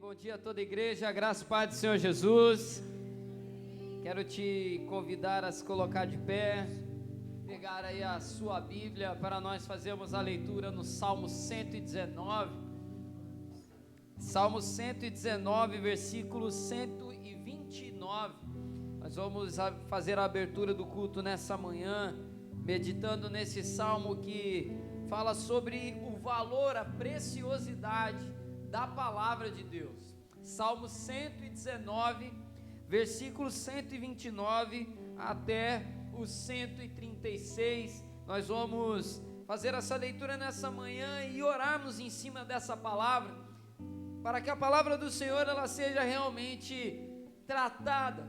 Bom dia a toda a igreja, graça e paz do Senhor Jesus. Quero te convidar a se colocar de pé, pegar aí a sua Bíblia para nós fazermos a leitura no Salmo 119. Salmo 119, versículo 129. Nós vamos fazer a abertura do culto nessa manhã, meditando nesse salmo que fala sobre o valor, a preciosidade da palavra de Deus. Salmo 119, versículo 129 até o 136. Nós vamos fazer essa leitura nessa manhã e orarmos em cima dessa palavra, para que a palavra do Senhor ela seja realmente tratada,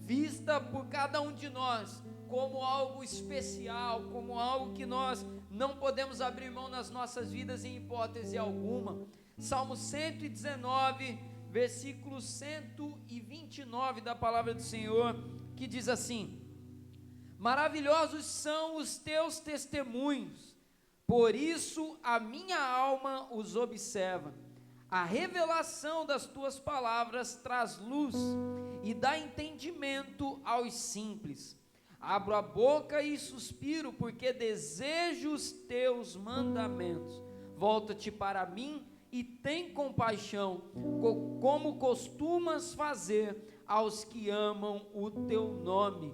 vista por cada um de nós como algo especial, como algo que nós não podemos abrir mão nas nossas vidas em hipótese alguma. Salmo 119, versículo 129 da palavra do Senhor, que diz assim: maravilhosos são os teus testemunhos, por isso a minha alma os observa. A revelação das tuas palavras traz luz e dá entendimento aos simples. Abro a boca e suspiro, porque desejo os teus mandamentos. Volta-te para mim e tem compaixão, como costumas fazer aos que amam o teu nome.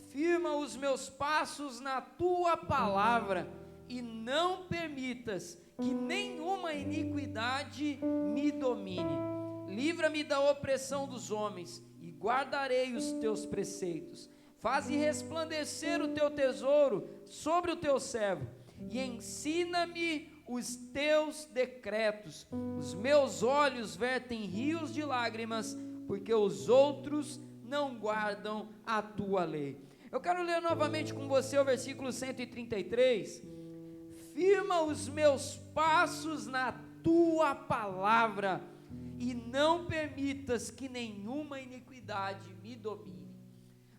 Firma os meus passos na tua palavra, e não permitas que nenhuma iniquidade me domine. Livra-me da opressão dos homens, e guardarei os teus preceitos. Faze resplandecer o teu tesouro sobre o teu servo, e ensina-me os teus decretos. Os meus olhos vertem rios de lágrimas, porque os outros não guardam a tua lei. Eu quero ler novamente com você o versículo 133. Firma os meus passos na tua palavra, e não permitas que nenhuma iniquidade me domine.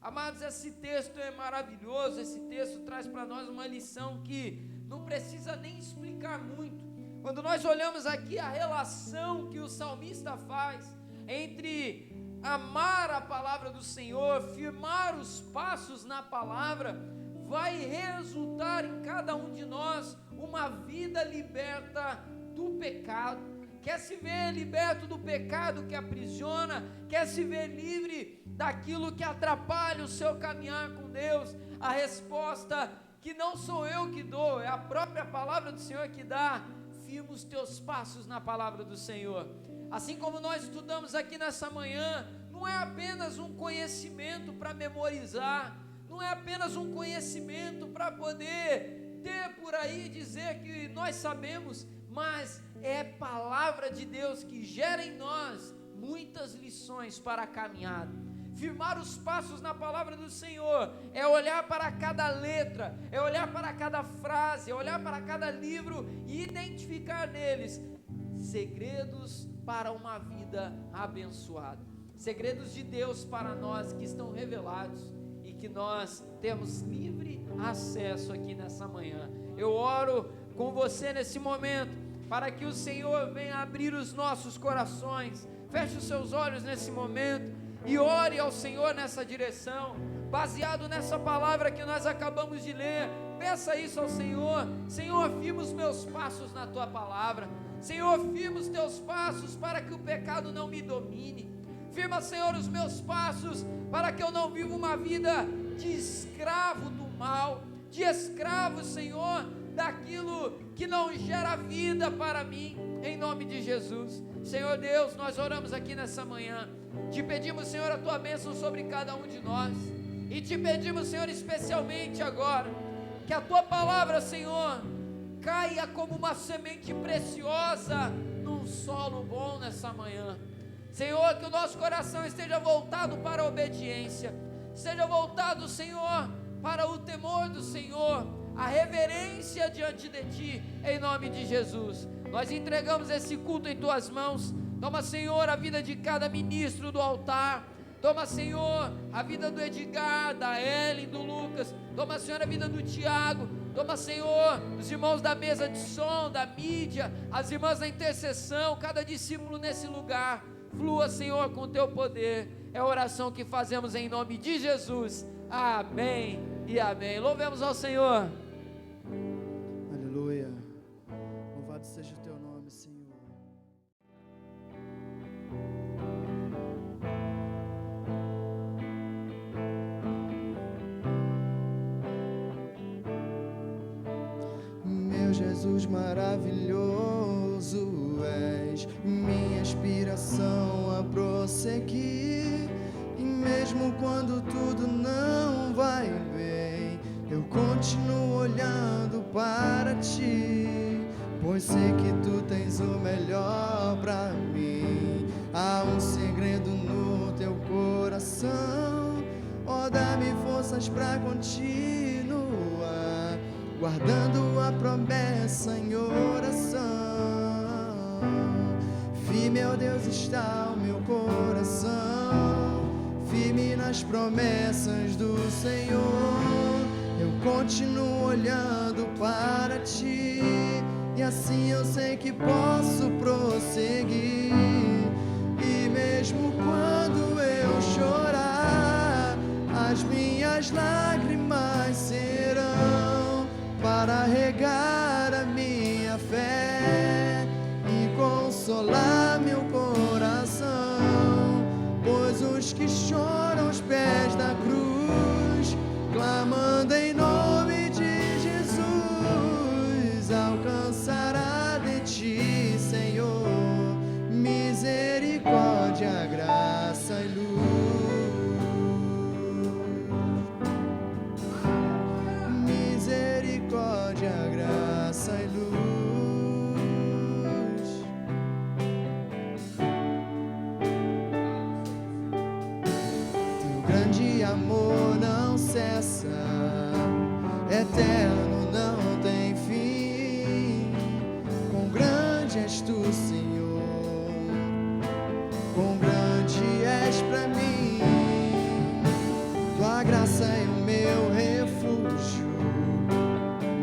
Amados, esse texto é maravilhoso. Esse texto traz para nós uma lição que não precisa nem explicar muito. Quando nós olhamos aqui a relação que o salmista faz entre amar a palavra do Senhor, firmar os passos na palavra, vai resultar em cada um de nós uma vida liberta do pecado. Quer se ver liberto do pecado que aprisiona? Quer se ver livre daquilo que atrapalha o seu caminhar com Deus? A resposta que não sou eu que dou, é a própria palavra do Senhor que dá. Firma os teus passos na palavra do Senhor. Assim como nós estudamos aqui nessa manhã, não é apenas um conhecimento para memorizar, não é apenas um conhecimento para poder ter por aí, dizer que nós sabemos, mas é palavra de Deus que gera em nós muitas lições para a caminhada. Firmar os passos na palavra do Senhor é olhar para cada letra, é olhar para cada frase, é olhar para cada livro e identificar neles segredos para uma vida abençoada, segredos de Deus para nós que estão revelados e que nós temos livre acesso aqui nessa manhã. Eu oro com você nesse momento, para que o Senhor venha abrir os nossos corações. Feche os seus olhos nesse momento e ore ao Senhor nessa direção, baseado nessa palavra que nós acabamos de ler. Peça isso ao Senhor. Senhor, firma os meus passos na tua palavra. Senhor, firma os teus passos para que o pecado não me domine. Firma, Senhor, os meus passos para que eu não viva uma vida de escravo do mal, de escravo, Senhor, daquilo que não gera vida para mim, em nome de Jesus. Senhor Deus, nós oramos aqui nessa manhã, te pedimos, Senhor, a tua bênção sobre cada um de nós, e te pedimos, Senhor, especialmente agora, que a tua palavra, Senhor, caia como uma semente preciosa num solo bom nessa manhã. Senhor, que o nosso coração esteja voltado para a obediência, esteja voltado, Senhor, para o temor do Senhor, a reverência diante de Ti, em nome de Jesus. Nós entregamos esse culto em Tuas mãos. Toma, Senhor, a vida de cada ministro do altar. Toma, Senhor, a vida do Edgar, da Ellen, do Lucas. Toma, Senhor, a vida do Tiago. Toma, Senhor, os irmãos da mesa de som, da mídia, as irmãs da intercessão, cada discípulo nesse lugar. Flua, Senhor, com o teu poder. É a oração que fazemos em nome de Jesus. Amém e amém. Louvemos ao Senhor. Aleluia. Louvado seja o teu nome, Senhor. Meu Jesus maravilhoso, és minha inspiração a prosseguir. E mesmo quando tudo não vai bem, eu continuo olhando para ti, pois sei que tu tens o melhor pra mim. Há um segredo no teu coração, ó, dá-me forças pra continuar, guardando a promessa em oração. Firme, ó Deus, está o meu coração, firme nas promessas do Senhor. Eu continuo olhando para ti, e assim eu sei que posso prosseguir. E mesmo quando eu chorar, as minhas lágrimas serão para regar a minha fé e consolar meu coração, pois os que choram aos pés da cruz, clamando em nome de Jesus, alcançará de ti, Senhor, misericórdia, graça e luz. Misericórdia, graça e luz. Teu grande amor não cessa, eterno, não tem fim. Quão grande és tu, Senhor, quão grande és pra mim. Tua graça é o meu refúgio,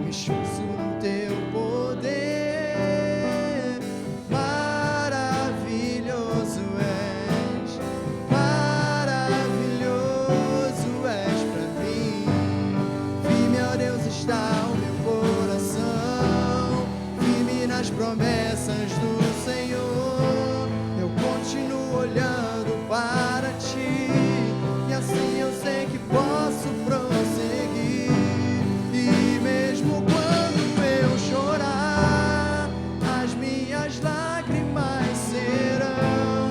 me chuzo no teu poder. Maravilhoso és, maravilhoso és pra mim. Firme, ó Deus, está o meu coração, firme nas promessas do Senhor. Eu continuo olhando para ti, e assim eu sei que posso prosseguir. E mesmo quando eu chorar, as minhas lágrimas serão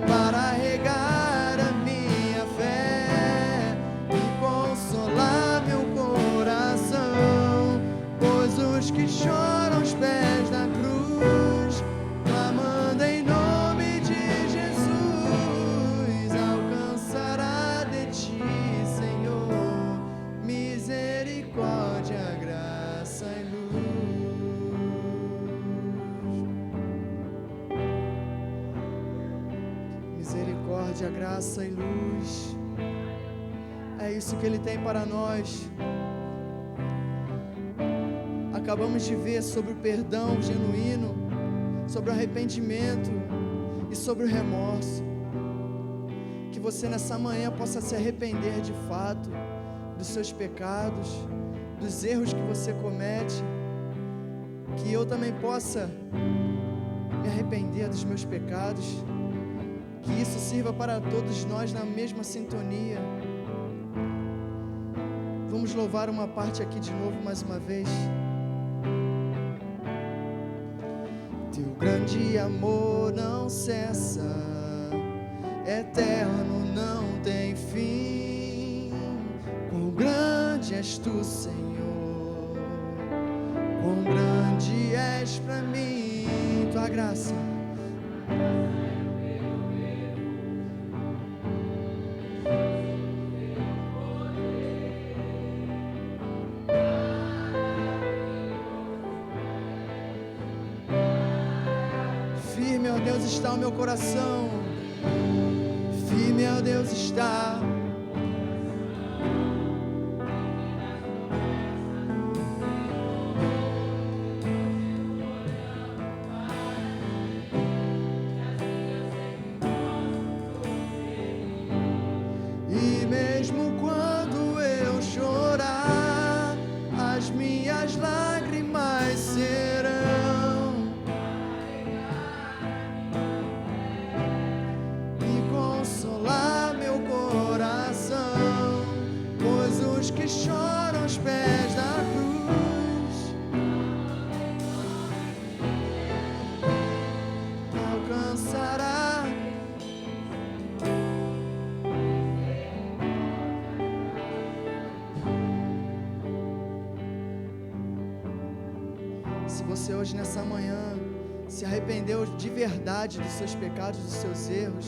para regar a minha fé e consolar meu coração, pois os que choram aos pés da cruz, clamando em nome de Jesus, alcançará de ti, Senhor, misericórdia, graça e luz. Misericórdia, graça e luz. É isso que Ele tem para nós. Acabamos de ver sobre o perdão genuíno, sobre o arrependimento e sobre o remorso. Que você nessa manhã possa se arrepender de fato dos seus pecados, dos erros que você comete. Que eu também possa me arrepender dos meus pecados. Que isso sirva para todos nós na mesma sintonia. Vamos louvar uma parte aqui de novo mais uma vez. Teu grande amor não cessa, eterno, não tem fim. Quão grande és tu, Senhor, quão grande és pra mim. Tua graça, firme, ó Deus, está o meu coração. Firme, ó Deus, está. você hoje nessa manhã se arrependeu de verdade dos seus pecados, dos seus erros,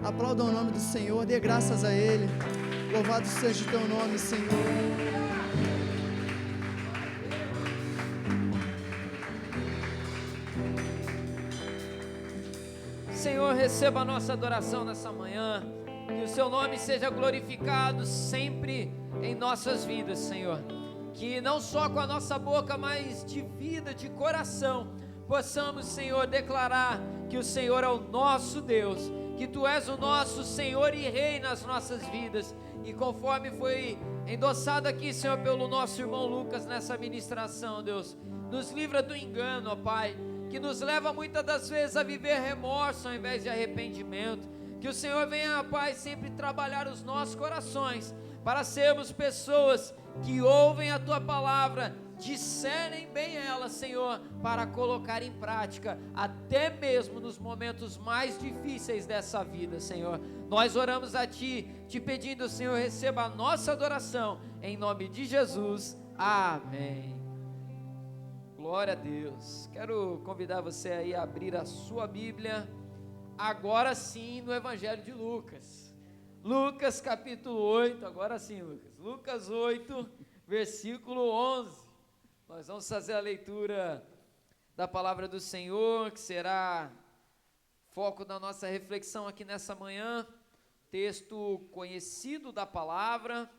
aplauda o nome do Senhor, dê graças a Ele. Louvado seja o teu nome, Senhor. Senhor, receba a nossa adoração nessa manhã, que o seu nome seja glorificado sempre em nossas vidas, Senhor, que não só com a nossa boca, mas de vida, de coração, possamos, Senhor, declarar que o Senhor é o nosso Deus, que Tu és o nosso Senhor e Rei nas nossas vidas, e conforme foi endossado aqui, Senhor, pelo nosso irmão Lucas nessa ministração, Deus, nos livra do engano, ó Pai, que nos leva muitas das vezes a viver remorso ao invés de arrependimento. Que o Senhor venha, Pai, sempre trabalhar os nossos corações, para sermos pessoas que ouvem a Tua palavra, discernem bem ela, Senhor, para colocar em prática, até mesmo nos momentos mais difíceis dessa vida, Senhor. Nós oramos a Ti, te pedindo, Senhor, receba a nossa adoração, em nome de Jesus, amém. Glória a Deus. Quero convidar você aí a abrir a sua Bíblia, agora sim, no Evangelho de Lucas. Lucas capítulo 8, agora sim, Lucas. Lucas 8, versículo 11. Nós vamos fazer a leitura da palavra do Senhor, que será foco da nossa reflexão aqui nessa manhã. Texto conhecido da palavra,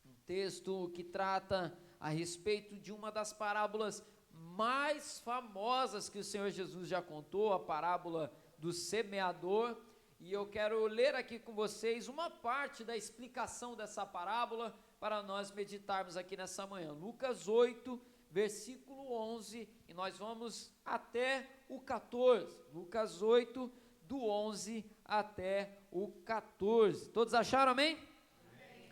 um texto que trata a respeito de uma das parábolas mais famosas que o Senhor Jesus já contou, a parábola do semeador, e eu quero ler aqui com vocês uma parte da explicação dessa parábola para nós meditarmos aqui nessa manhã. Lucas 8, versículo 11, e nós vamos até o 14. Lucas 8, do 11 até o 14. Todos acharam, amém? Amém.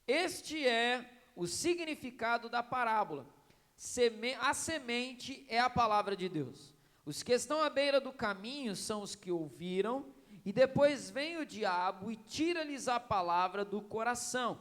Este é o significado da parábola. A semente é a palavra de Deus. Os que estão à beira do caminho são os que ouviram, e depois vem o diabo e tira-lhes a palavra do coração,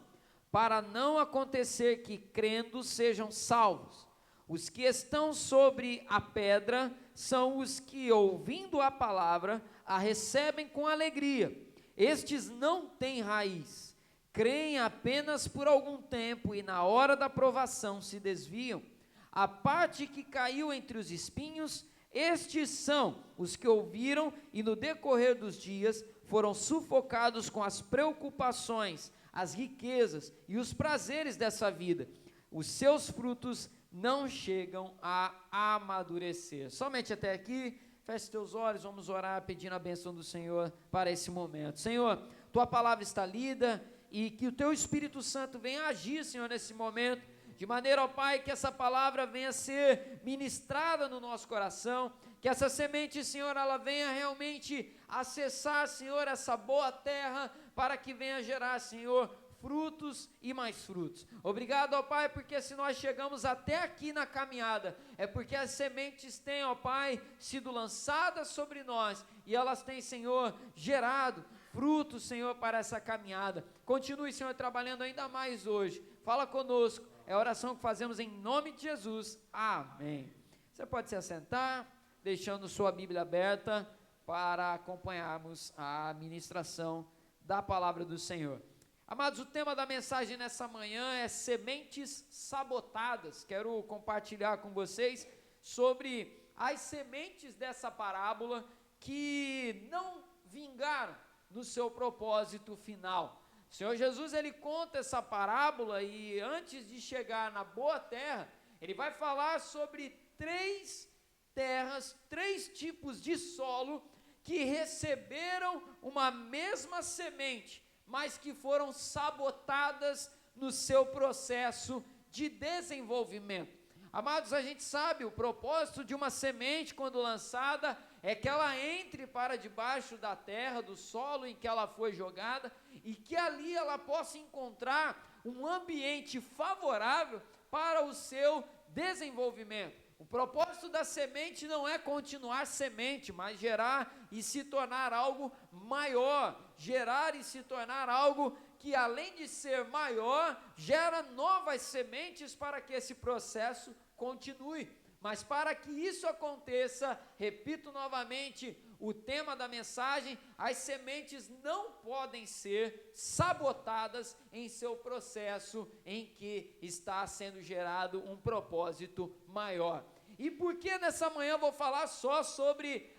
para não acontecer que crendo sejam salvos. Os que estão sobre a pedra são os que, ouvindo a palavra, a recebem com alegria. Estes não têm raiz, creem apenas por algum tempo e na hora da provação se desviam. A parte que caiu entre os espinhos, estes são os que ouviram e no decorrer dos dias foram sufocados com as preocupações, as riquezas e os prazeres dessa vida. Os seus frutos não chegam a amadurecer. Somente até aqui. Feche teus olhos, vamos orar pedindo a bênção do Senhor para esse momento. Senhor, Tua palavra está lida e que o Teu Espírito Santo venha agir, Senhor, nesse momento, de maneira, ó Pai, que essa palavra venha ser ministrada no nosso coração, que essa semente, Senhor, ela venha realmente acessar, Senhor, essa boa terra, para que venha gerar, Senhor, frutos e mais frutos. Obrigado, ó Pai, porque se nós chegamos até aqui na caminhada, é porque as sementes têm, ó Pai, sido lançadas sobre nós, e elas têm, Senhor, gerado frutos, Senhor, para essa caminhada. Continue, Senhor, trabalhando ainda mais hoje. Fala conosco, é a oração que fazemos em nome de Jesus, amém. Você pode se assentar, deixando sua Bíblia aberta, para acompanharmos a ministração da palavra do Senhor. Amados, o tema da mensagem nessa manhã é sementes sabotadas. Quero compartilhar com vocês sobre as sementes dessa parábola que não vingaram no seu propósito final. O Senhor Jesus, ele conta essa parábola e antes de chegar na boa terra, ele vai falar sobre três terras, três tipos de solo que receberam uma mesma semente, mas que foram sabotadas no seu processo de desenvolvimento. Amados, a gente sabe, o propósito de uma semente, quando lançada, é que ela entre para debaixo da terra, do solo em que ela foi jogada, e que ali ela possa encontrar um ambiente favorável para o seu desenvolvimento. O propósito da semente não é continuar semente, mas gerar e se tornar algo maior, gerar e se tornar algo que, além de ser maior, gera novas sementes para que esse processo continue. Mas para que isso aconteça, repito novamente o tema da mensagem, as sementes não podem ser sabotadas em seu processo em que está sendo gerado um propósito maior. E por que nessa manhã eu vou falar só sobre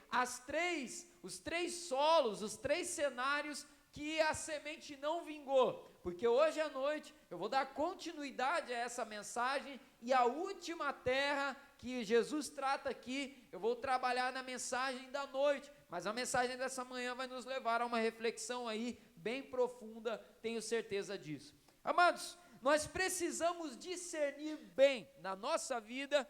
os três solos, os três cenários que a semente não vingou? Porque hoje à noite eu vou dar continuidade a essa mensagem e a última terra que Jesus trata aqui, eu vou trabalhar na mensagem da noite, mas a mensagem dessa manhã vai nos levar a uma reflexão aí bem profunda, tenho certeza disso. Amados, nós precisamos discernir bem na nossa vida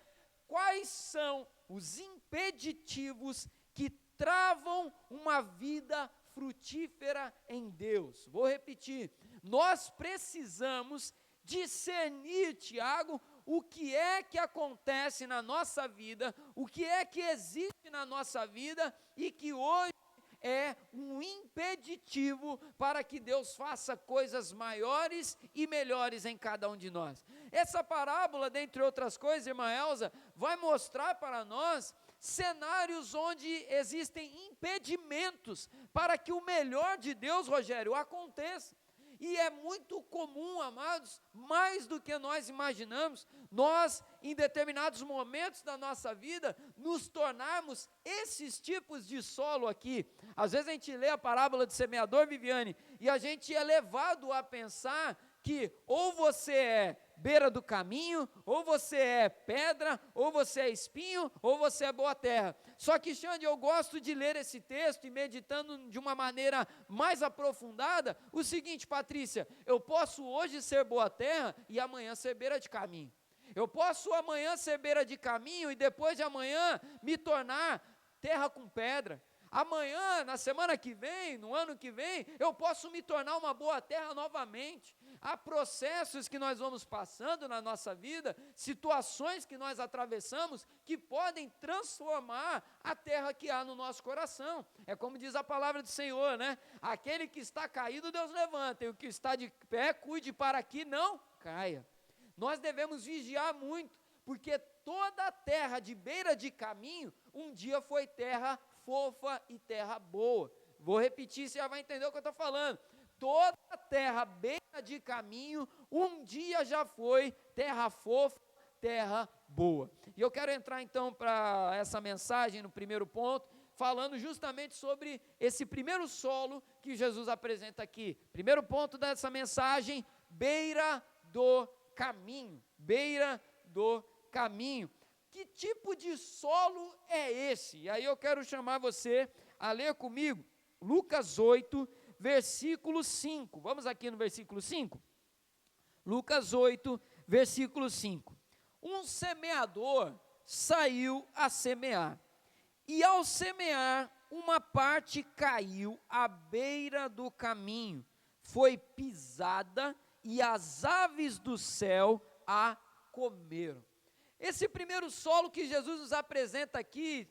quais são os impeditivos que travam uma vida frutífera em Deus. Vou repetir, nós precisamos discernir, Tiago, o que é que acontece na nossa vida, o que é que existe na nossa vida e que hoje é um impeditivo para que Deus faça coisas maiores e melhores em cada um de nós. Essa parábola, dentre outras coisas, irmã Elza, vai mostrar para nós cenários onde existem impedimentos para que o melhor de Deus, Rogério, aconteça. E é muito comum, amados, mais do que nós imaginamos, nós, em determinados momentos da nossa vida, nos tornarmos esses tipos de solo aqui. Às vezes a gente lê a parábola do semeador, Viviane, e a gente é levado a pensar que ou você é beira do caminho, ou você é pedra, ou você é espinho, ou você é boa terra. Só que, Xande, eu gosto de ler esse texto e meditando de uma maneira mais aprofundada, o seguinte, Patrícia, eu posso hoje ser boa terra e amanhã ser beira de caminho. Eu posso amanhã ser beira de caminho e depois de amanhã me tornar terra com pedra. Amanhã, na semana que vem, no ano que vem, eu posso me tornar uma boa terra novamente. Há processos que nós vamos passando na nossa vida, situações que nós atravessamos, que podem transformar a terra que há no nosso coração. É como diz a palavra do Senhor, né? Aquele que está caído, Deus levanta, e o que está de pé, cuide para que não caia. Nós devemos vigiar muito, porque toda a terra de beira de caminho, um dia foi terra fofa e terra boa. Vou repetir, você já vai entender o que eu estou falando. Toda a terra beira de caminho, um dia já foi terra fofa, terra boa. E eu quero entrar então para essa mensagem no primeiro ponto, falando justamente sobre esse primeiro solo que Jesus apresenta aqui. Primeiro ponto dessa mensagem, beira do caminho. Beira do caminho. Que tipo de solo é esse? E aí eu quero chamar você a ler comigo Lucas 8, versículo 5. Vamos aqui no versículo 5? Lucas 8, versículo 5. Um semeador saiu a semear, e ao semear, uma parte caiu à beira do caminho, foi pisada, e as aves do céu a comeram. Esse primeiro solo que Jesus nos apresenta aqui,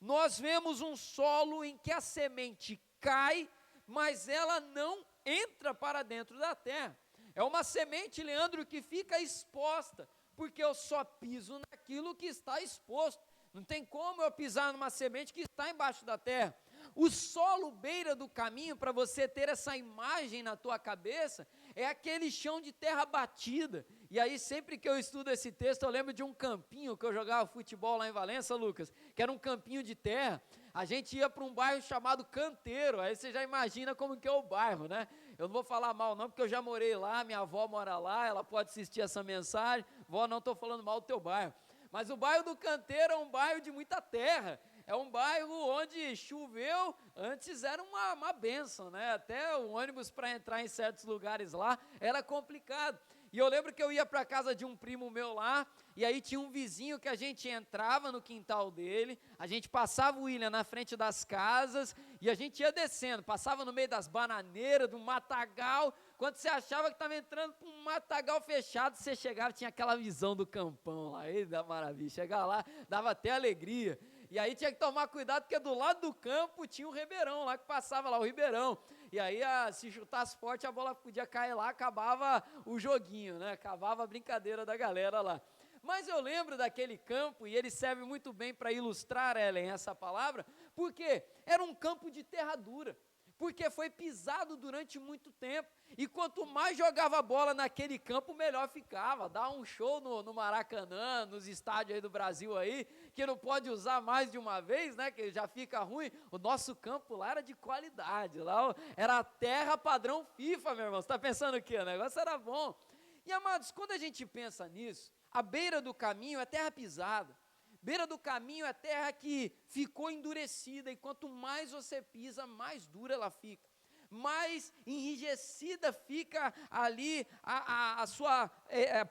nós vemos um solo em que a semente cai, mas ela não entra para dentro da terra. É uma semente, Leandro, que fica exposta, porque eu só piso naquilo que está exposto. Não tem como eu pisar numa semente que está embaixo da terra. O solo beira do caminho, para você ter essa imagem na tua cabeça, é aquele chão de terra batida. E aí sempre que eu estudo esse texto, eu lembro de um campinho que eu jogava futebol lá em Valença, Lucas, que era um campinho de terra. A gente ia para um bairro chamado Canteiro, aí você já imagina como que é o bairro, né? Eu não vou falar mal não, porque eu já morei lá, minha avó mora lá, ela pode assistir essa mensagem. Vó, não estou falando mal do teu bairro. Mas o bairro do Canteiro é um bairro de muita terra, é um bairro onde choveu, antes era uma bênção, né? Até o ônibus para entrar em certos lugares lá era complicado. E eu lembro que eu ia para a casa de um primo meu lá, e aí tinha um vizinho que a gente entrava no quintal dele, a gente passava o William na frente das casas, e a gente ia descendo, passava no meio das bananeiras, do matagal. Quando você achava que estava entrando para um matagal fechado, você chegava, tinha aquela visão do campão lá, aí da maravilha, chegava lá, dava até alegria. E aí tinha que tomar cuidado, porque do lado do campo tinha o ribeirão lá, que passava lá, o ribeirão. E aí, se chutasse forte, a bola podia cair lá, acabava o joguinho, né? Acabava a brincadeira da galera lá. Mas eu lembro daquele campo, e ele serve muito bem para ilustrar, Ellen, essa palavra, porque era um campo de terra dura, porque foi pisado durante muito tempo, e quanto mais jogava bola naquele campo, melhor ficava. Dá um show no Maracanã, nos estádios aí do Brasil aí, que não pode usar mais de uma vez, né, que já fica ruim. O nosso campo lá era de qualidade, lá era a terra padrão FIFA, meu irmão. Você está pensando o quê? O negócio era bom. E amados, quando a gente pensa nisso, a beira do caminho é terra pisada. Beira do caminho é terra que ficou endurecida, e quanto mais você pisa, mais dura ela fica, mais enrijecida fica ali a sua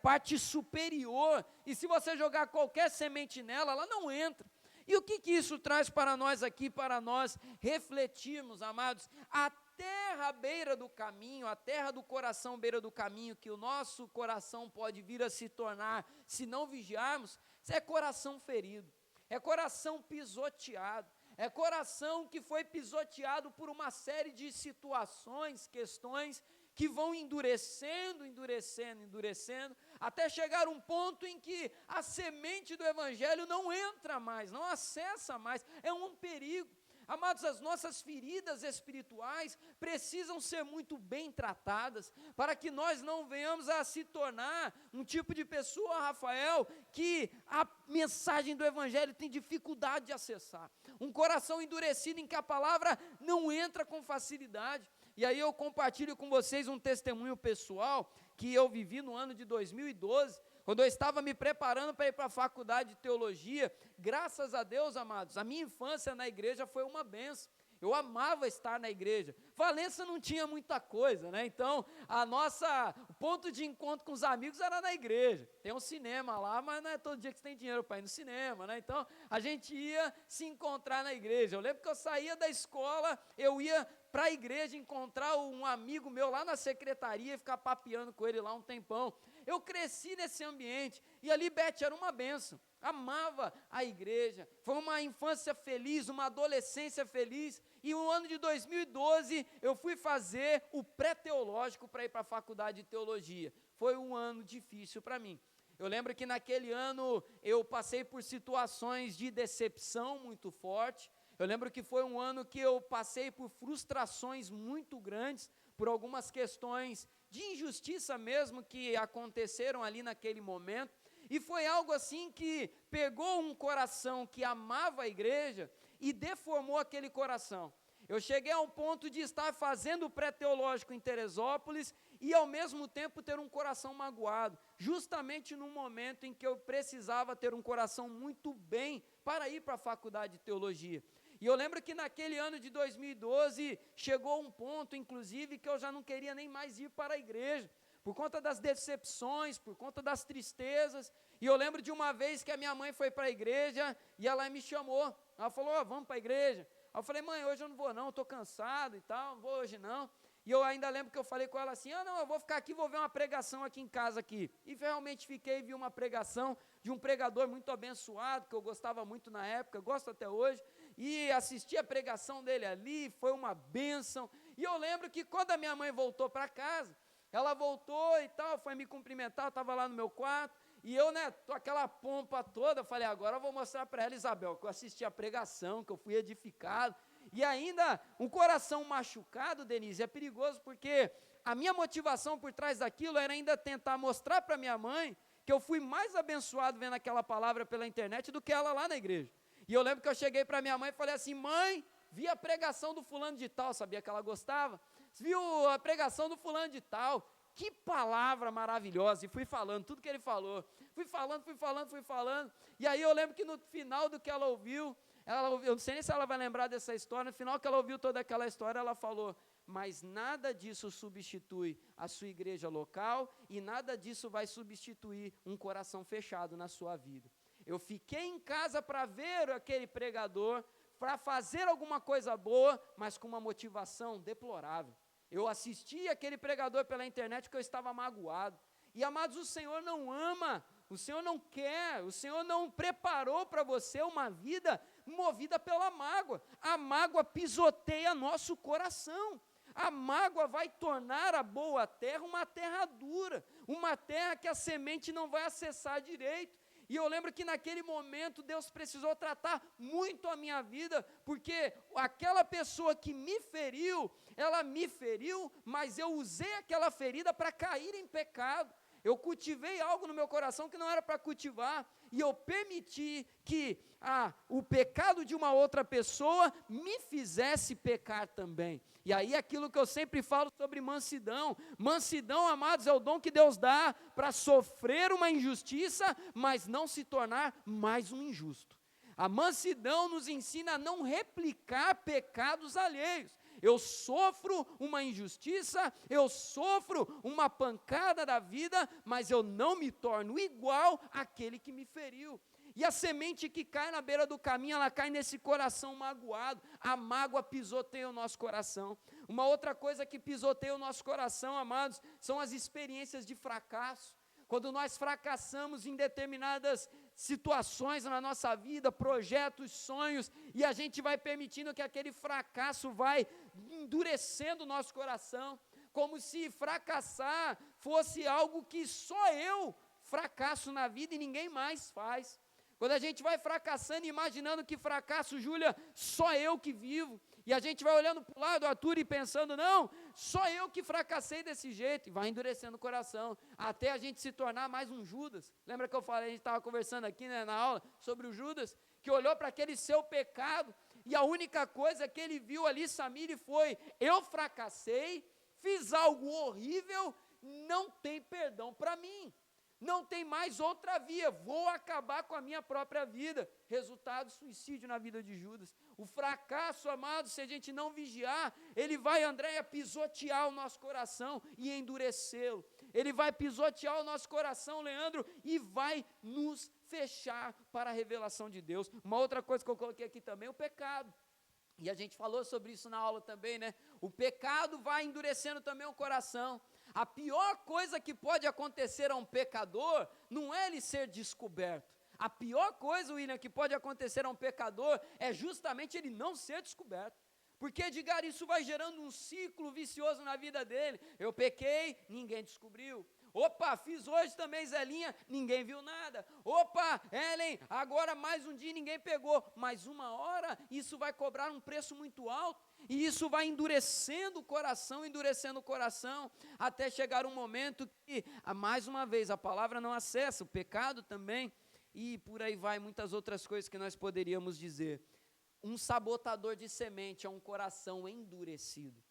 parte superior, e se você jogar qualquer semente nela, ela não entra. E o que isso traz para nós aqui, para nós refletirmos, amados? A terra à beira do caminho, a terra do coração à beira do caminho, que o nosso coração pode vir a se tornar, se não vigiarmos, é coração ferido, é coração pisoteado, é coração que foi pisoteado por uma série de situações, questões, que vão endurecendo, até chegar um ponto em que a semente do Evangelho não entra mais, não acessa mais, é um perigo. Amados, as nossas feridas espirituais precisam ser muito bem tratadas, para que nós não venhamos a se tornar um tipo de pessoa, Rafael, que a mensagem do Evangelho tem dificuldade de acessar, um coração endurecido em que a palavra não entra com facilidade. E aí eu compartilho com vocês um testemunho pessoal, que eu vivi no ano de 2012, quando eu estava me preparando para ir para a faculdade de teologia. Graças a Deus, amados, a minha infância na igreja foi uma bênção. Eu amava estar na igreja. Valença não tinha muita coisa, né? Então, o ponto de encontro com os amigos era na igreja. Tem um cinema lá, mas não é todo dia que você tem dinheiro para ir no cinema, né? Então, a gente ia se encontrar na igreja. Eu lembro que eu saía da escola, eu ia para a igreja encontrar um amigo meu lá na secretaria e ficar papeando com ele lá um tempão. Eu cresci nesse ambiente, e ali, Beth, era uma bênção. Amava a igreja, foi uma infância feliz, uma adolescência feliz, e no ano de 2012, eu fui fazer o pré-teológico para ir para a faculdade de teologia. Foi um ano difícil para mim. Eu lembro que naquele ano, eu passei por situações de decepção muito forte. Eu lembro que foi um ano que eu passei por frustrações muito grandes, por algumas questões de injustiça mesmo, que aconteceram ali naquele momento, e foi algo assim que pegou um coração que amava a igreja e deformou aquele coração. Eu cheguei a um ponto de estar fazendo o pré-teológico em Teresópolis e ao mesmo tempo ter um coração magoado, justamente no momento em que eu precisava ter um coração muito bem para ir para a faculdade de teologia. E eu lembro que naquele ano de 2012, chegou um ponto, inclusive, que eu já não queria nem mais ir para a igreja, por conta das decepções, por conta das tristezas. E eu lembro de uma vez que a minha mãe foi para a igreja, e ela me chamou, ela falou, vamos para a igreja. Aí eu falei, mãe, hoje eu não vou não, estou cansado e tal, não vou hoje não. E eu ainda lembro que eu falei com ela assim, não, eu vou ficar aqui, vou ver uma pregação aqui em casa aqui. E realmente fiquei e vi uma pregação de um pregador muito abençoado, que eu gostava muito na época, gosto até hoje, e assisti a pregação dele ali, foi uma bênção. E eu lembro que quando a minha mãe voltou para casa, ela voltou e tal, foi me cumprimentar, eu estava lá no meu quarto, e eu, tô aquela pompa toda, falei, agora eu vou mostrar para ela, Isabel, que eu assisti a pregação, que eu fui edificado. E ainda um coração machucado, Denise, é perigoso, porque a minha motivação por trás daquilo era ainda tentar mostrar para minha mãe que eu fui mais abençoado vendo aquela palavra pela internet do que ela lá na igreja. E eu lembro que eu cheguei para minha mãe e falei assim, mãe, vi a pregação do fulano de tal, sabia que ela gostava? Viu a pregação do fulano de tal? Que palavra maravilhosa, e fui falando tudo que ele falou, fui falando, e aí eu lembro que no final do que ela ouviu, eu não sei nem se ela vai lembrar dessa história, no final que ela ouviu toda aquela história, ela falou, mas nada disso substitui a sua igreja local, e nada disso vai substituir um coração fechado na sua vida. Eu fiquei em casa para ver aquele pregador, para fazer alguma coisa boa, mas com uma motivação deplorável. Eu assisti aquele pregador pela internet porque eu estava magoado. E amados, o Senhor não ama, o Senhor não quer, o Senhor não preparou para você uma vida movida pela mágoa. A mágoa pisoteia nosso coração. A mágoa vai tornar a boa terra uma terra dura, uma terra que a semente não vai acessar direito. E eu lembro que naquele momento Deus precisou tratar muito a minha vida, porque aquela pessoa que me feriu, ela me feriu, mas eu usei aquela ferida para cair em pecado. Eu cultivei algo no meu coração que não era para cultivar, e eu permiti que o pecado de uma outra pessoa me fizesse pecar também. E aí aquilo que eu sempre falo sobre mansidão. Mansidão, amados, é o dom que Deus dá para sofrer uma injustiça, mas não se tornar mais um injusto. A mansidão nos ensina a não replicar pecados alheios. Eu sofro uma injustiça, eu sofro uma pancada da vida, mas eu não me torno igual àquele que me feriu. E a semente que cai na beira do caminho, ela cai nesse coração magoado. A mágoa pisoteia o nosso coração. Uma outra coisa que pisoteia o nosso coração, amados, são as experiências de fracasso. Quando nós fracassamos em determinadas situações na nossa vida, projetos, sonhos, e a gente vai permitindo que aquele fracasso vai endurecendo o nosso coração, como se fracassar fosse algo que só eu fracasso na vida e ninguém mais faz. Quando a gente vai fracassando, imaginando que fracasso, Júlia, só eu que vivo, e a gente vai olhando para o lado, Arthur, e pensando, não, só eu que fracassei desse jeito, e vai endurecendo o coração, até a gente se tornar mais um Judas. Lembra que eu falei, a gente estava conversando aqui, né, na aula, sobre o Judas, que olhou para aquele seu pecado, e a única coisa que ele viu ali, Samir, foi, eu fracassei, fiz algo horrível, não tem perdão para mim. Não tem mais outra via, vou acabar com a minha própria vida. Resultado, suicídio na vida de Judas. O fracasso, amados, se a gente não vigiar, ele vai, Andréia, pisotear o nosso coração e endurecê-lo. Ele vai pisotear o nosso coração, Leandro, e vai nos fechar para a revelação de Deus. Uma outra coisa que eu coloquei aqui também, o pecado. E a gente falou sobre isso na aula também, né? O pecado vai endurecendo também o coração. A pior coisa que pode acontecer a um pecador não é ele ser descoberto. A pior coisa, William, que pode acontecer a um pecador é justamente ele não ser descoberto. Porque, Edgar, isso vai gerando um ciclo vicioso na vida dele. Eu pequei, ninguém descobriu. Opa, fiz hoje também, Zelinha, ninguém viu nada. Opa, Ellen, agora mais um dia ninguém pegou. Mas uma hora isso vai cobrar um preço muito alto. E isso vai endurecendo o coração, até chegar um momento que, mais uma vez, a palavra não acessa, o pecado também, e por aí vai muitas outras coisas que nós poderíamos dizer. Um sabotador de semente é um coração endurecido.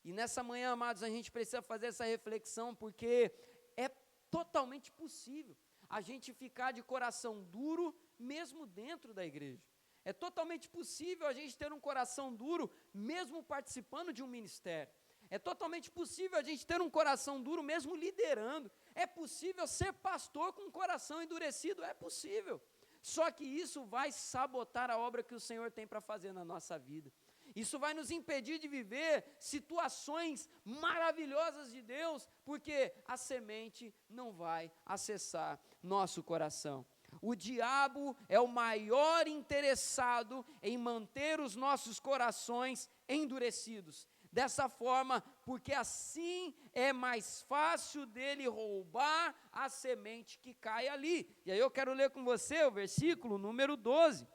E nessa manhã, amados, a gente precisa fazer essa reflexão, porque é totalmente possível a gente ficar de coração duro, mesmo dentro da igreja. É totalmente possível a gente ter um coração duro, mesmo participando de um ministério. É totalmente possível a gente ter um coração duro, mesmo liderando. É possível ser pastor com um coração endurecido, é possível. Só que isso vai sabotar a obra que o Senhor tem para fazer na nossa vida. Isso vai nos impedir de viver situações maravilhosas de Deus, porque a semente não vai acessar nosso coração. O diabo é o maior interessado em manter os nossos corações endurecidos. Dessa forma, porque assim é mais fácil dele roubar a semente que cai ali. E aí eu quero ler com você o versículo número 12.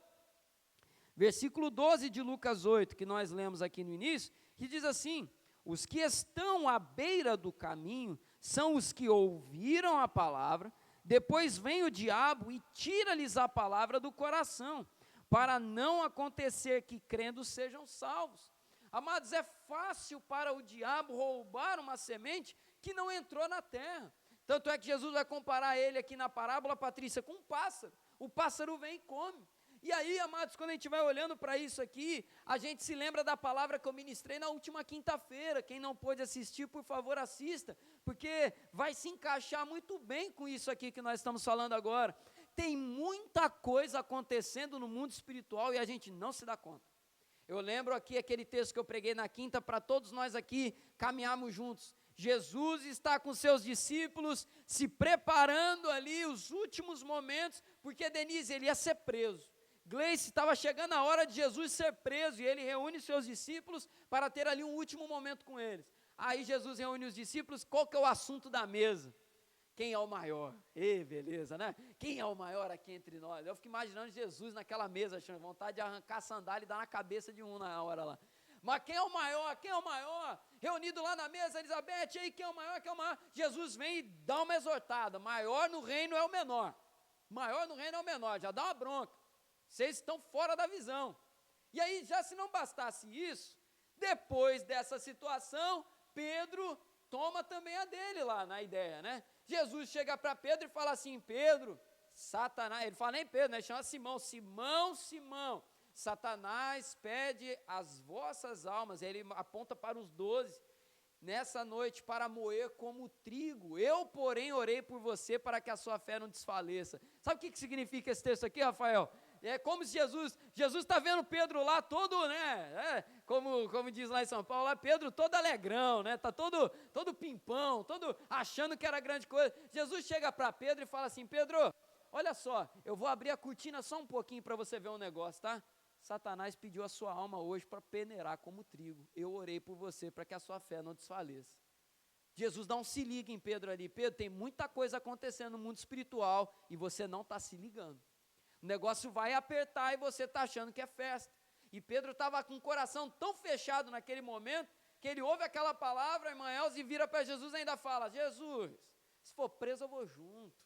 Versículo 12 de Lucas 8, que nós lemos aqui no início, que diz assim: os que estão à beira do caminho são os que ouviram a palavra, depois vem o diabo e tira-lhes a palavra do coração, para não acontecer que crendo sejam salvos. Amados, é fácil para o diabo roubar uma semente que não entrou na terra. Tanto é que Jesus vai comparar ele aqui na parábola, Patrícia, com um pássaro. O pássaro vem e come. E aí, amados, quando a gente vai olhando para isso aqui, a gente se lembra da palavra que eu ministrei na última quinta-feira. Quem não pôde assistir, por favor, assista, porque vai se encaixar muito bem com isso aqui que nós estamos falando agora. Tem muita coisa acontecendo no mundo espiritual e a gente não se dá conta. Eu lembro aqui aquele texto que eu preguei na quinta, para todos nós aqui caminharmos juntos. Jesus está com seus discípulos, se preparando ali os últimos momentos, porque Denise, ele ia ser preso. Gleice, estava chegando a hora de Jesus ser preso, e ele reúne seus discípulos para ter ali um último momento com eles. Aí Jesus reúne os discípulos, qual que é o assunto da mesa? Quem é o maior? Beleza, né? Quem é o maior aqui entre nós? Eu fico imaginando Jesus naquela mesa, achando vontade de arrancar a sandália e dar na cabeça de um na hora lá. Mas quem é o maior? Quem é o maior? Reunido lá na mesa, Elizabeth, e aí quem é o maior? Quem é o maior? Jesus vem e dá uma exortada. Maior no reino é o menor. Maior no reino é o menor, já dá uma bronca. Vocês estão fora da visão. E aí, já se não bastasse isso, depois dessa situação, Pedro toma também a dele lá na ideia, né? Jesus chega para Pedro e fala assim: Pedro, Satanás, ele fala nem Pedro, né? Ele chama Simão, Simão, Satanás pede as vossas almas, ele aponta para os 12, nessa noite para moer como trigo, eu porém orei por você para que a sua fé não desfaleça. Sabe o que significa esse texto aqui, Rafael? É como se Jesus está vendo Pedro lá todo, né, como diz lá em São Paulo, lá Pedro todo alegrão, né, está todo pimpão, todo achando que era grande coisa. Jesus chega para Pedro e fala assim: Pedro, olha só, eu vou abrir a cortina só um pouquinho para você ver um negócio, tá? Satanás pediu a sua alma hoje para peneirar como trigo, eu orei por você para que a sua fé não desfaleça. Jesus dá um se liga em Pedro ali: Pedro, tem muita coisa acontecendo no mundo espiritual e você não está se ligando. O negócio vai apertar e você está achando que é festa. E Pedro estava com o coração tão fechado naquele momento, que ele ouve aquela palavra, irmã Elza, e vira para Jesus e ainda fala: Jesus, se for preso eu vou junto,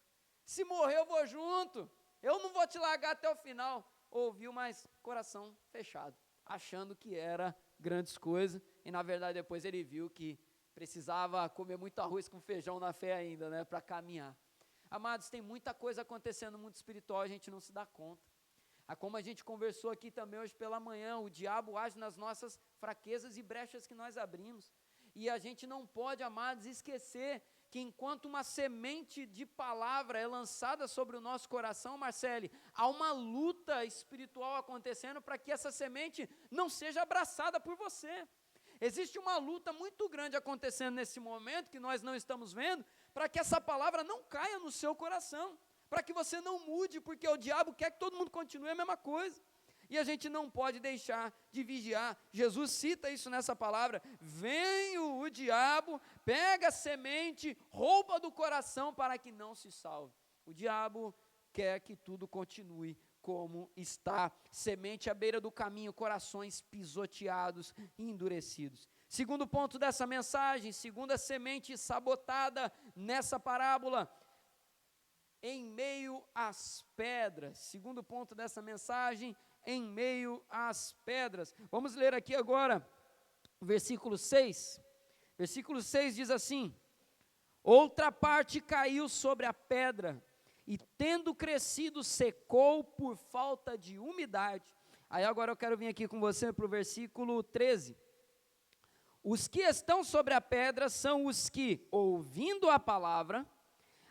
se morrer eu vou junto, eu não vou te largar até o final. Ouviu, mas coração fechado, achando que era grandes coisas, e na verdade depois ele viu que precisava comer muito arroz com feijão na fé ainda, né, para caminhar. Amados, tem muita coisa acontecendo no mundo espiritual, a gente não se dá conta. Como a gente conversou aqui também hoje pela manhã, o diabo age nas nossas fraquezas e brechas que nós abrimos. E a gente não pode, amados, esquecer que enquanto uma semente de palavra é lançada sobre o nosso coração, Marcele, há uma luta espiritual acontecendo para que essa semente não seja abraçada por você. Existe uma luta muito grande acontecendo nesse momento, que nós não estamos vendo, para que essa palavra não caia no seu coração, para que você não mude, porque o diabo quer que todo mundo continue a mesma coisa, e a gente não pode deixar de vigiar. Jesus cita isso nessa palavra: vem o diabo, pega a semente, rouba do coração para que não se salve. O diabo quer que tudo continue como está, semente à beira do caminho, corações pisoteados e endurecidos. Segundo ponto dessa mensagem, segunda semente sabotada nessa parábola, em meio às pedras. Segundo ponto dessa mensagem, em meio às pedras. Vamos ler aqui agora o versículo 6. Versículo 6 diz assim: outra parte caiu sobre a pedra, e tendo crescido secou por falta de umidade. Aí agora eu quero vir aqui com você para o versículo 13. Os que estão sobre a pedra são os que, ouvindo a palavra,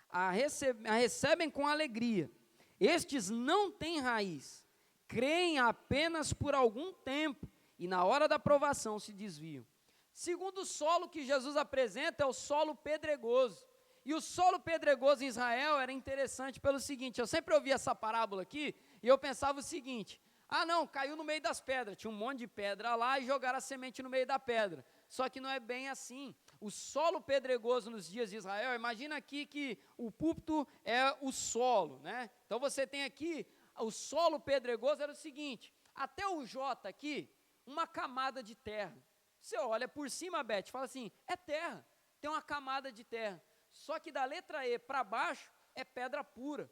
a recebem com alegria. Estes não têm raiz, creem apenas por algum tempo, e na hora da provação se desviam. Segundo solo que Jesus apresenta é o solo pedregoso. E o solo pedregoso em Israel era interessante pelo seguinte: eu sempre ouvi essa parábola aqui, e eu pensava o seguinte: não, caiu no meio das pedras, tinha um monte de pedra lá e jogaram a semente no meio da pedra. Só que não é bem assim. O solo pedregoso nos dias de Israel, imagina aqui que o púlpito é o solo, né? Então você tem aqui, o solo pedregoso era o seguinte: até o J aqui, uma camada de terra. Você olha por cima, Beth, fala assim, é terra, tem uma camada de terra. Só que da letra E para baixo é pedra pura.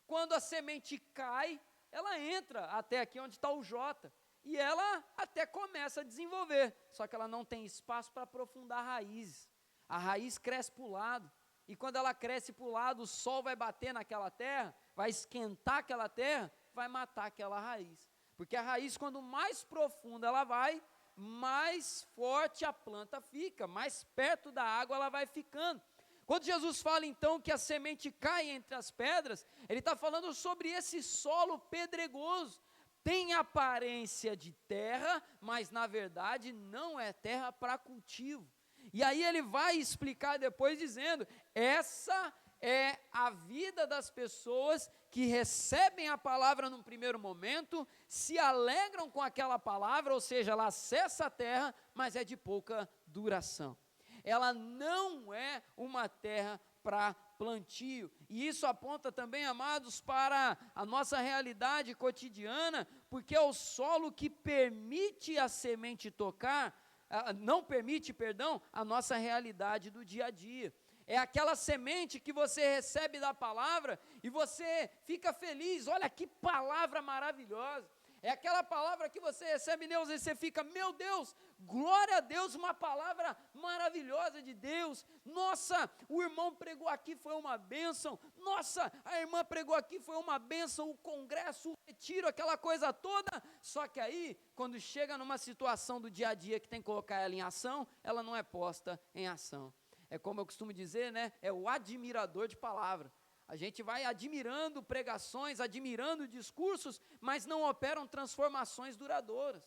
Quando a semente cai, ela entra até aqui onde está o J, e ela até começa a desenvolver, só que ela não tem espaço para aprofundar raízes. A raiz cresce para o lado, e quando ela cresce para o lado, o sol vai bater naquela terra, vai esquentar aquela terra, vai matar aquela raiz. Porque a raiz, quando mais profunda ela vai, mais forte a planta fica, mais perto da água ela vai ficando. Quando Jesus fala então que a semente cai entre as pedras, ele está falando sobre esse solo pedregoso. Tem aparência de terra, mas na verdade não é terra para cultivo. E aí ele vai explicar depois dizendo: essa é a vida das pessoas que recebem a palavra num primeiro momento, se alegram com aquela palavra, ou seja, ela acessa a terra, mas é de pouca duração. Ela não é uma terra para plantio. E isso aponta também, amados, para a nossa realidade cotidiana, porque é o solo que permite a semente tocar, não permite, perdão, a nossa realidade do dia a dia. É aquela semente que você recebe da palavra e você fica feliz, olha que palavra maravilhosa. É aquela palavra que você recebe, Deus, e você fica, meu Deus, glória a Deus, uma palavra maravilhosa de Deus. Nossa, o irmão pregou aqui, foi uma bênção. Nossa, a irmã pregou aqui, foi uma bênção. O congresso, o retiro, aquela coisa toda. Só que aí, quando chega numa situação do dia a dia que tem que colocar ela em ação, ela não é posta em ação. É como eu costumo dizer, né? É o admirador de palavra. A gente vai admirando pregações, admirando discursos, mas não operam transformações duradouras.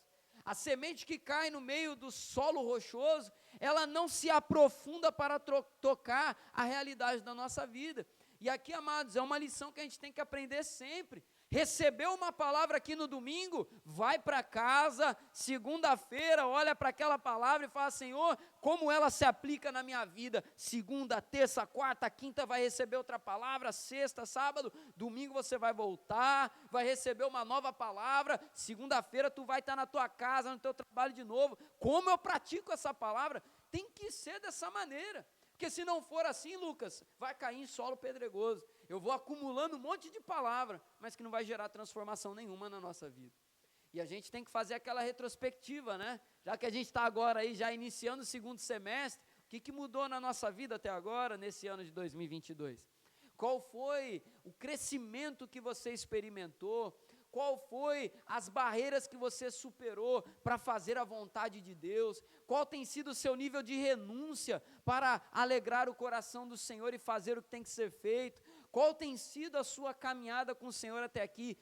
A semente que cai no meio do solo rochoso, ela não se aprofunda para tocar a realidade da nossa vida. E aqui, amados, é uma lição que a gente tem que aprender sempre. Recebeu uma palavra aqui no domingo, vai para casa, segunda-feira, olha para aquela palavra e fala, Senhor, como ela se aplica na minha vida? Segunda, terça, quarta, quinta vai receber outra palavra, sexta, sábado, domingo você vai voltar, vai receber uma nova palavra, segunda-feira tu vai estar na tua casa, no teu trabalho de novo. Como eu pratico essa palavra? Tem que ser dessa maneira. Porque se não for assim, Lucas, vai cair em solo pedregoso. Eu vou acumulando um monte de palavra, mas que não vai gerar transformação nenhuma na nossa vida. E a gente tem que fazer aquela retrospectiva, né? Já que a gente está agora aí, já iniciando o segundo semestre, o que mudou na nossa vida até agora, nesse ano de 2022? Qual foi o crescimento que você experimentou? Qual foi as barreiras que você superou para fazer a vontade de Deus? Qual tem sido o seu nível de renúncia para alegrar o coração do Senhor e fazer o que tem que ser feito? Qual tem sido a sua caminhada com o Senhor até aqui?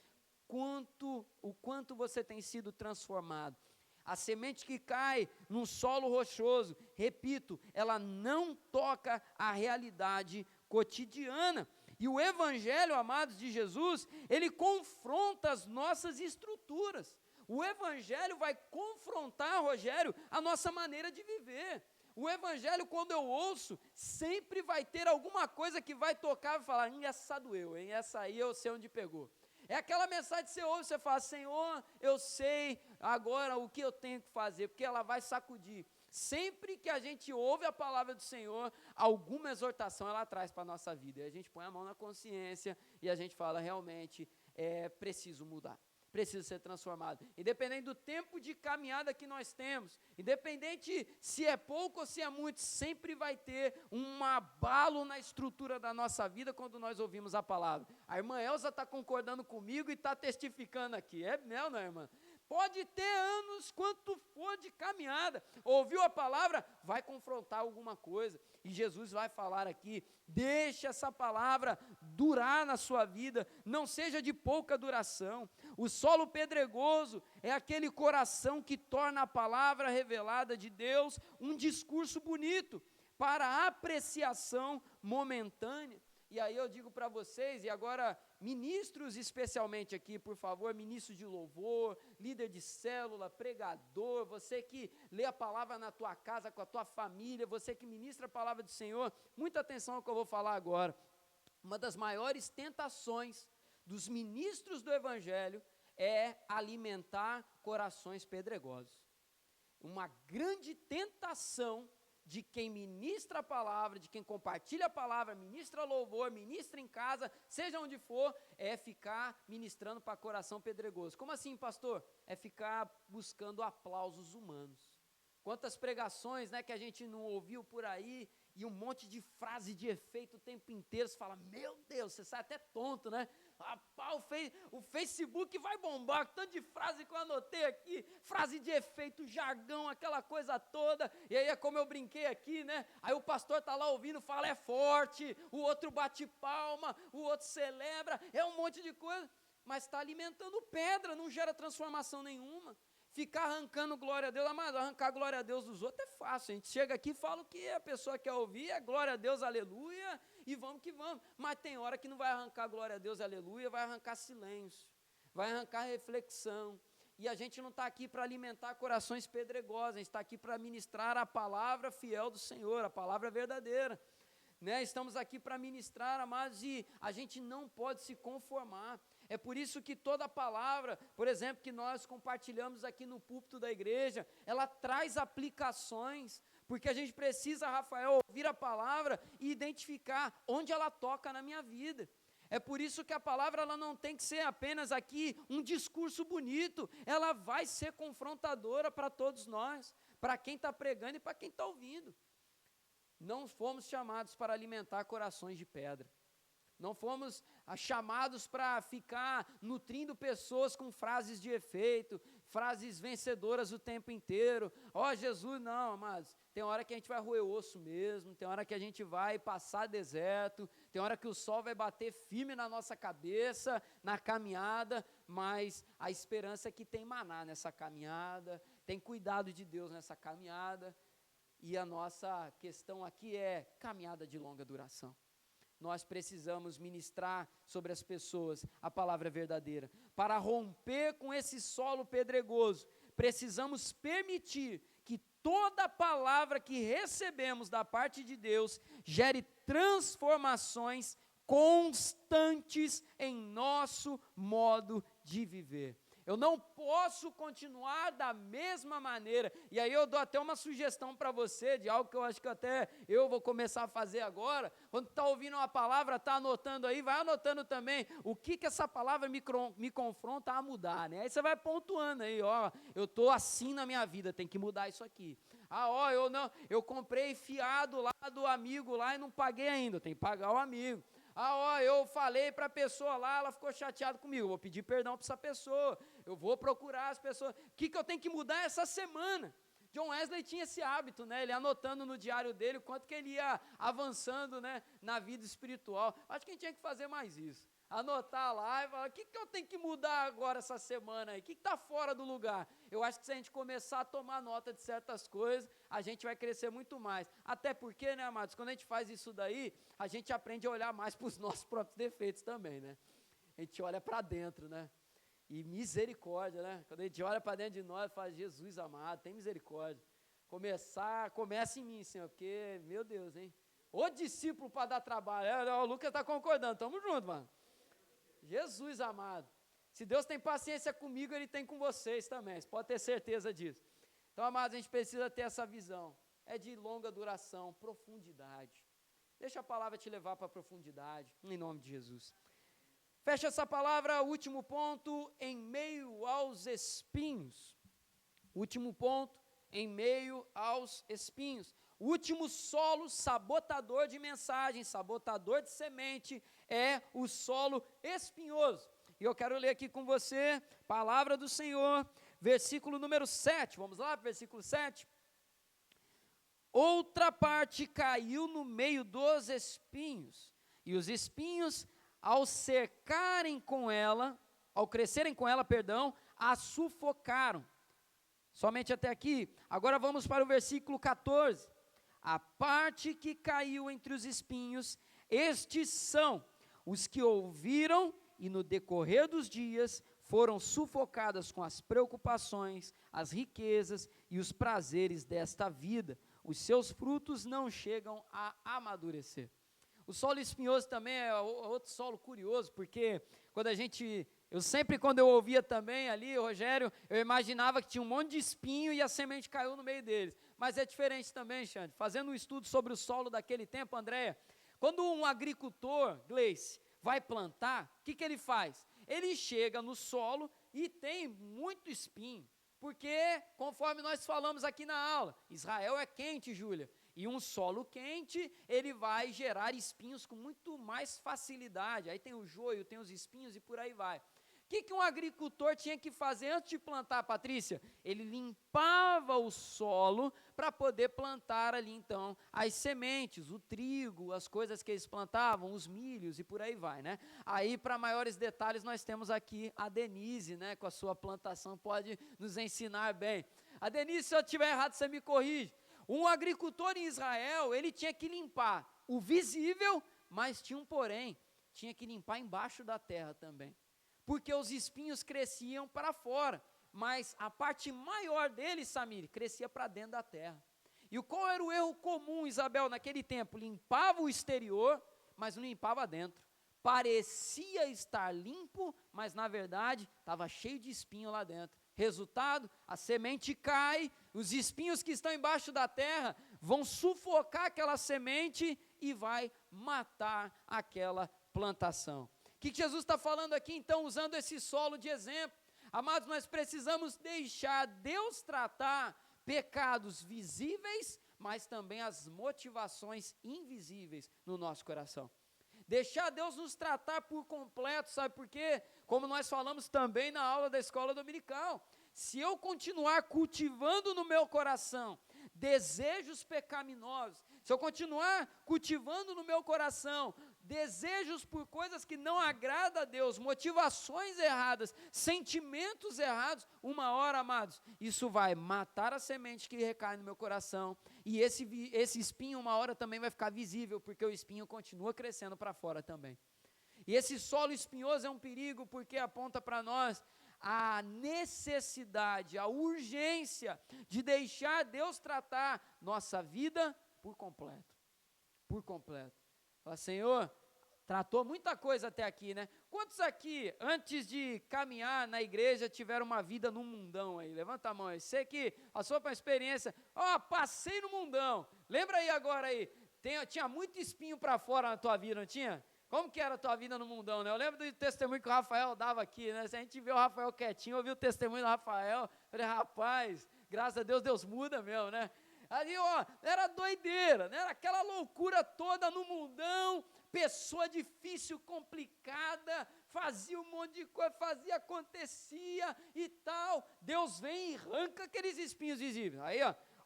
O quanto você tem sido transformado? A semente que cai num solo rochoso, repito, ela não toca a realidade cotidiana. E o Evangelho, amados de Jesus, ele confronta as nossas estruturas. O Evangelho vai confrontar, Rogério, a nossa maneira de viver. O Evangelho, quando eu ouço, sempre vai ter alguma coisa que vai tocar e falar, essa doeu, hein? Essa aí eu sei onde pegou. É aquela mensagem que você ouve, você fala, Senhor, eu sei agora o que eu tenho que fazer, porque ela vai sacudir. Sempre que a gente ouve a palavra do Senhor, alguma exortação ela traz para a nossa vida. E a gente põe a mão na consciência e a gente fala, realmente, é preciso mudar. Precisa ser transformado. Independente do tempo de caminhada que nós temos, independente se é pouco ou se é muito, sempre vai ter um abalo na estrutura da nossa vida quando nós ouvimos a palavra. A irmã Elza está concordando comigo e está testificando aqui. É meu, não é, irmã? Pode ter anos quanto for de caminhada, ouviu a palavra, vai confrontar alguma coisa, e Jesus vai falar aqui, deixe essa palavra durar na sua vida, não seja de pouca duração. O solo pedregoso é aquele coração que torna a palavra revelada de Deus um discurso bonito, para apreciação momentânea. E aí eu digo para vocês, e agora ministros especialmente aqui, por favor, ministros de louvor, líder de célula, pregador, você que lê a palavra na tua casa com a tua família, você que ministra a palavra do Senhor, muita atenção ao que eu vou falar agora. Uma das maiores tentações dos ministros do Evangelho é alimentar corações pedregosos. Uma grande tentação de quem ministra a palavra, de quem compartilha a palavra, ministra louvor, ministra em casa, seja onde for, é ficar ministrando para coração pedregoso. Como assim, pastor? É ficar buscando aplausos humanos. Quantas pregações, né, que a gente não ouviu por aí, e um monte de frase de efeito o tempo inteiro, você fala, meu Deus, você sai até tonto, né? O Facebook vai bombar, tanto de frase que eu anotei aqui, frase de efeito, jargão, aquela coisa toda, e aí é como eu brinquei aqui, né? Aí o pastor está lá ouvindo, fala, é forte, o outro bate palma, o outro celebra, é um monte de coisa, mas está alimentando pedra, não gera transformação nenhuma. Ficar arrancando glória a Deus, mas arrancar glória a Deus dos outros é fácil, a gente chega aqui e fala o que a pessoa quer ouvir, é glória a Deus, aleluia, e vamos que vamos, mas tem hora que não vai arrancar glória a Deus, aleluia, vai arrancar silêncio, vai arrancar reflexão, e a gente não está aqui para alimentar corações pedregosos, a gente está aqui para ministrar a palavra fiel do Senhor, a palavra verdadeira. né? Estamos aqui para ministrar, amados, e a gente não pode se conformar. É por isso que toda palavra, por exemplo, que nós compartilhamos aqui no púlpito da igreja, ela traz aplicações, porque a gente precisa, Rafael, ouvir a palavra e identificar onde ela toca na minha vida. É por isso que a palavra ela não tem que ser apenas aqui um discurso bonito, ela vai ser confrontadora para todos nós, para quem está pregando e para quem está ouvindo. Não fomos chamados para alimentar corações de pedra. Não fomos chamados para ficar nutrindo pessoas com frases de efeito, frases vencedoras o tempo inteiro. Ó, Jesus, não, amados. Tem hora que a gente vai roer osso mesmo, tem hora que a gente vai passar deserto, tem hora que o sol vai bater firme na nossa cabeça, na caminhada, mas a esperança é que tem maná nessa caminhada, tem cuidado de Deus nessa caminhada, e a nossa questão aqui é caminhada de longa duração. Nós precisamos ministrar sobre as pessoas a palavra verdadeira. Para romper com esse solo pedregoso, precisamos permitir que toda palavra que recebemos da parte de Deus gere transformações constantes em nosso modo de viver. Eu não posso continuar da mesma maneira, e aí eu dou até uma sugestão para você, de algo que eu acho que até eu vou começar a fazer agora. Quando está ouvindo uma palavra, está anotando aí, vai anotando também o que essa palavra me confronta a mudar, né? Aí você vai pontuando aí, ó, eu estou assim na minha vida, tem que mudar isso aqui. Ah, ó, eu comprei fiado lá do amigo lá e não paguei ainda, tem que pagar o amigo. Ah, ó, eu falei para a pessoa lá, ela ficou chateada comigo, eu vou pedir perdão para essa pessoa, eu vou procurar as pessoas, o que eu tenho que mudar essa semana? John Wesley tinha esse hábito, né, ele anotando no diário dele o quanto que ele ia avançando, né, na vida espiritual. Acho que a gente tinha que fazer mais isso, anotar lá e falar, o que eu tenho que mudar agora essa semana aí, o que está fora do lugar? Eu acho que se a gente começar a tomar nota de certas coisas, a gente vai crescer muito mais, até porque, né, amados, quando a gente faz isso daí, a gente aprende a olhar mais para os nossos próprios defeitos também, né, a gente olha para dentro, né, e misericórdia, né, quando a gente olha para dentro de nós, fala, Jesus amado, tem misericórdia, começa em mim, Senhor, porque, meu Deus, hein, o discípulo para dar trabalho, o Lucas está concordando, tamo junto, mano, Jesus amado, se Deus tem paciência comigo, Ele tem com vocês também, você pode ter certeza disso. Então, amados, a gente precisa ter essa visão, é de longa duração, profundidade. Deixa a palavra te levar para a profundidade, em nome de Jesus. Fecha essa palavra, último ponto, em meio aos espinhos. Último ponto, em meio aos espinhos. O último solo sabotador de mensagem, sabotador de semente, é o solo espinhoso. E eu quero ler aqui com você, palavra do Senhor, versículo número 7, vamos lá, versículo 7. Outra parte caiu no meio dos espinhos, e os espinhos, ao crescerem com ela, a sufocaram. Somente até aqui. Agora vamos para o versículo 14. A parte que caiu entre os espinhos, estes são os que ouviram e no decorrer dos dias foram sufocadas com as preocupações, as riquezas e os prazeres desta vida. Os seus frutos não chegam a amadurecer. O solo espinhoso também é outro solo curioso, porque quando eu ouvia também ali, Rogério, eu imaginava que tinha um monte de espinho e a semente caiu no meio deles. Mas é diferente também, Xande. Fazendo um estudo sobre o solo daquele tempo, Andréia, quando um agricultor, Gleice, vai plantar, o que ele faz? Ele chega no solo e tem muito espinho, porque, conforme nós falamos aqui na aula, Israel é quente, Júlia, e um solo quente, ele vai gerar espinhos com muito mais facilidade, aí tem o joio, tem os espinhos e por aí vai. O que um agricultor tinha que fazer antes de plantar, Patrícia? Ele limpava o solo para poder plantar ali então as sementes, o trigo, as coisas que eles plantavam, os milhos e por aí vai, né? Aí para maiores detalhes nós temos aqui a Denise, né? Com a sua plantação pode nos ensinar bem. A Denise, se eu estiver errado, você me corrige. Um agricultor em Israel, ele tinha que limpar o visível, mas tinha um porém, tinha que limpar embaixo da terra também. Porque os espinhos cresciam para fora, mas a parte maior deles, Samir, crescia para dentro da terra. E qual era o erro comum, Isabel, naquele tempo? Limpava o exterior, mas não limpava dentro. Parecia estar limpo, mas na verdade estava cheio de espinho lá dentro. Resultado, a semente cai, os espinhos que estão embaixo da terra vão sufocar aquela semente e vai matar aquela plantação. O que Jesus está falando aqui então, usando esse solo de exemplo? Amados, nós precisamos deixar Deus tratar pecados visíveis, mas também as motivações invisíveis no nosso coração. Deixar Deus nos tratar por completo, sabe por quê? Como nós falamos também na aula da escola dominical, se eu continuar cultivando no meu coração desejos pecaminosos, se eu continuar cultivando no meu coração desejos por coisas que não agradam a Deus, motivações erradas, sentimentos errados, uma hora, amados, isso vai matar a semente que recai no meu coração, e esse espinho uma hora também vai ficar visível, porque o espinho continua crescendo para fora também. E esse solo espinhoso é um perigo, porque aponta para nós a necessidade, a urgência de deixar Deus tratar nossa vida por completo. Por completo. Fala, Senhor, tratou muita coisa até aqui, né? Quantos aqui, antes de caminhar na igreja, tiveram uma vida no mundão aí? Levanta a mão aí. Você que passou por uma experiência, passei no mundão. Lembra aí agora aí, tinha muito espinho para fora na tua vida, não tinha? Como que era a tua vida no mundão, né? Eu lembro do testemunho que o Rafael dava aqui, né? Se a gente vê o Rafael quietinho, ouviu o testemunho do Rafael, falei, rapaz, graças a Deus, Deus muda mesmo, né? Ali, era doideira, né? Era aquela loucura toda no mundão, pessoa difícil, complicada, fazia um monte de coisa, acontecia e tal. Deus vem e arranca aqueles espinhos visíveis. Aí,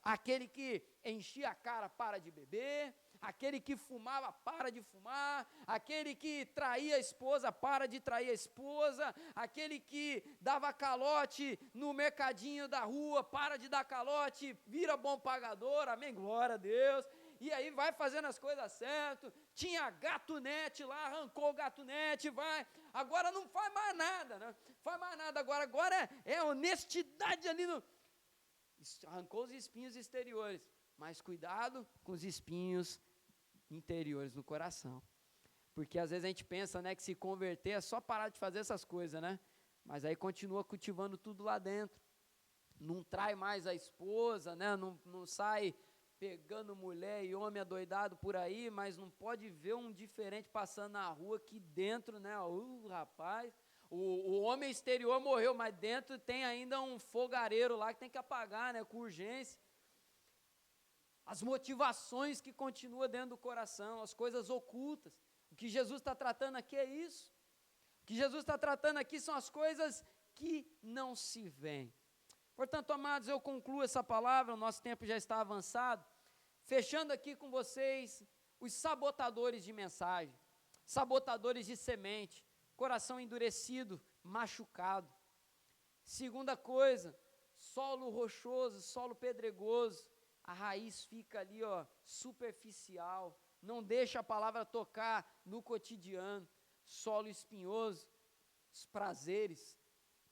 aquele que enchia a cara para de beber, aquele que fumava, para de fumar, aquele que traía a esposa, para de trair a esposa, aquele que dava calote no mercadinho da rua, para de dar calote, vira bom pagador, amém, glória a Deus, e aí vai fazendo as coisas certo, tinha gatunete lá, arrancou o gatunete, vai, agora não faz mais nada, né? Faz mais nada, agora é honestidade ali no... Arrancou os espinhos exteriores, mas cuidado com os espinhos interiores no coração, porque às vezes a gente pensa, né, que se converter é só parar de fazer essas coisas, né, mas aí continua cultivando tudo lá dentro, não trai mais a esposa, né, não sai pegando mulher e homem adoidado por aí, mas não pode ver um diferente passando na rua que dentro, né, rapaz, o homem exterior morreu, mas dentro tem ainda um fogareiro lá que tem que apagar, né, com urgência. As motivações que continuam dentro do coração, as coisas ocultas. O que Jesus está tratando aqui é isso. O que Jesus está tratando aqui são as coisas que não se veem. Portanto, amados, eu concluo essa palavra, o nosso tempo já está avançado, fechando aqui com vocês os sabotadores de mensagem, sabotadores de semente, coração endurecido, machucado. Segunda coisa, solo rochoso, solo pedregoso. A raiz fica ali, superficial, não deixa a palavra tocar no cotidiano, solo espinhoso, os prazeres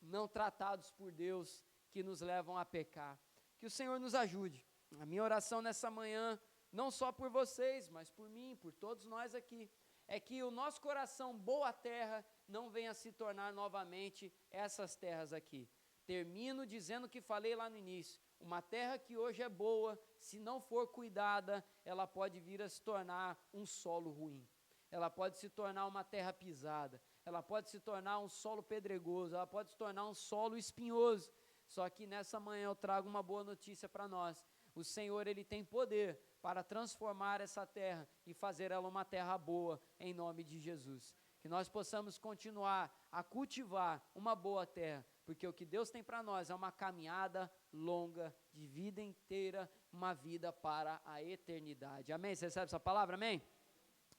não tratados por Deus que nos levam a pecar. Que o Senhor nos ajude. A minha oração nessa manhã, não só por vocês, mas por mim, por todos nós aqui, é que o nosso coração, boa terra, não venha se tornar novamente essas terras aqui. Termino dizendo o que falei lá no início. Uma terra que hoje é boa, se não for cuidada, ela pode vir a se tornar um solo ruim. Ela pode se tornar uma terra pisada. Ela pode se tornar um solo pedregoso. Ela pode se tornar um solo espinhoso. Só que nessa manhã eu trago uma boa notícia para nós. O Senhor, Ele tem poder para transformar essa terra e fazer ela uma terra boa, em nome de Jesus. Que nós possamos continuar a cultivar uma boa terra, porque o que Deus tem para nós é uma caminhada longa, de vida inteira, uma vida para a eternidade. Amém? Você recebe essa palavra? Amém?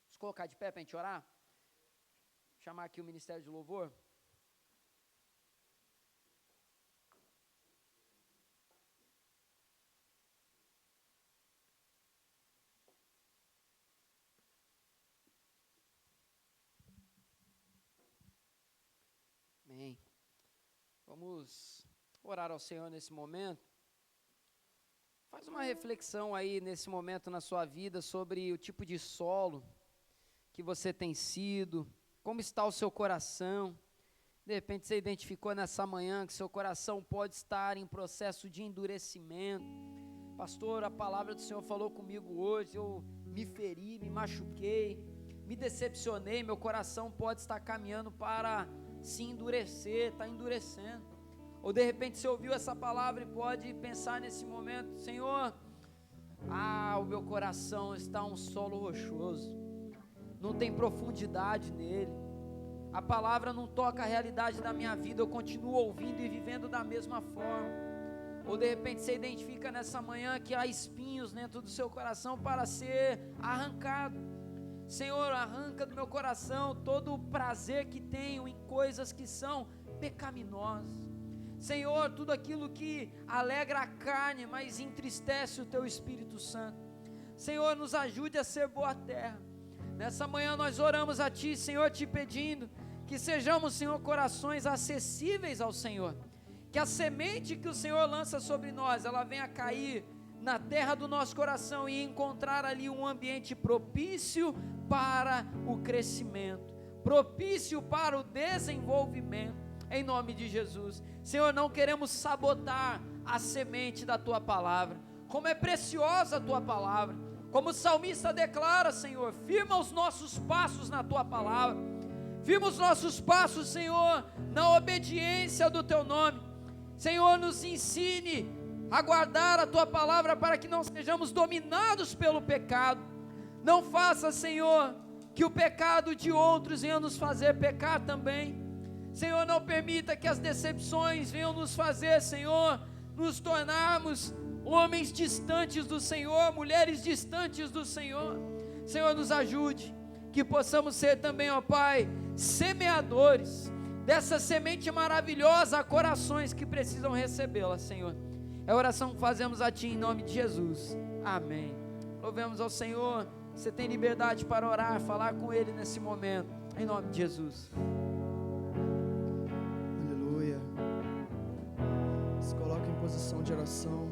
Vamos colocar de pé para a gente orar? Vou chamar aqui o Ministério de Louvor. Amém. Vamos orar ao Senhor nesse momento. Faz uma reflexão aí nesse momento na sua vida sobre o tipo de solo que você tem sido, como está o seu coração. De repente você identificou nessa manhã que seu coração pode estar em processo de endurecimento. Pastor, a palavra do Senhor falou comigo hoje, eu me feri, me machuquei, me decepcionei, meu coração pode estar caminhando para se endurecer, está endurecendo. Ou de repente você ouviu essa palavra e pode pensar nesse momento: Senhor, o meu coração está um solo rochoso, não tem profundidade nele, a palavra não toca a realidade da minha vida, eu continuo ouvindo e vivendo da mesma forma. Ou de repente você identifica nessa manhã que há espinhos dentro do seu coração para ser arrancado. Senhor, arranca do meu coração todo o prazer que tenho em coisas que são pecaminosas. Senhor, tudo aquilo que alegra a carne, mas entristece o Teu Espírito Santo. Senhor, nos ajude a ser boa terra. Nessa manhã nós oramos a Ti, Senhor, Te pedindo que sejamos, Senhor, corações acessíveis ao Senhor. Que a semente que o Senhor lança sobre nós, ela venha cair na terra do nosso coração e encontrar ali um ambiente propício para o crescimento, propício para o desenvolvimento. Em nome de Jesus, Senhor, não queremos sabotar a semente da Tua palavra, como é preciosa a Tua palavra, como o salmista declara, Senhor, firma os nossos passos na Tua palavra, firma os nossos passos, Senhor, na obediência do Teu nome. Senhor, nos ensine a guardar a Tua palavra para que não sejamos dominados pelo pecado. Não faça, Senhor, que o pecado de outros venha nos fazer pecar também. Senhor, não permita que as decepções venham nos fazer, Senhor, nos tornarmos homens distantes do Senhor, mulheres distantes do Senhor. Senhor, nos ajude, que possamos ser também, ó Pai, semeadores dessa semente maravilhosa a corações que precisam recebê-la, Senhor. É a oração que fazemos a Ti em nome de Jesus. Amém. Louvemos ao Senhor. Você tem liberdade para orar, falar com Ele nesse momento, em nome de Jesus. Se coloca em posição de oração.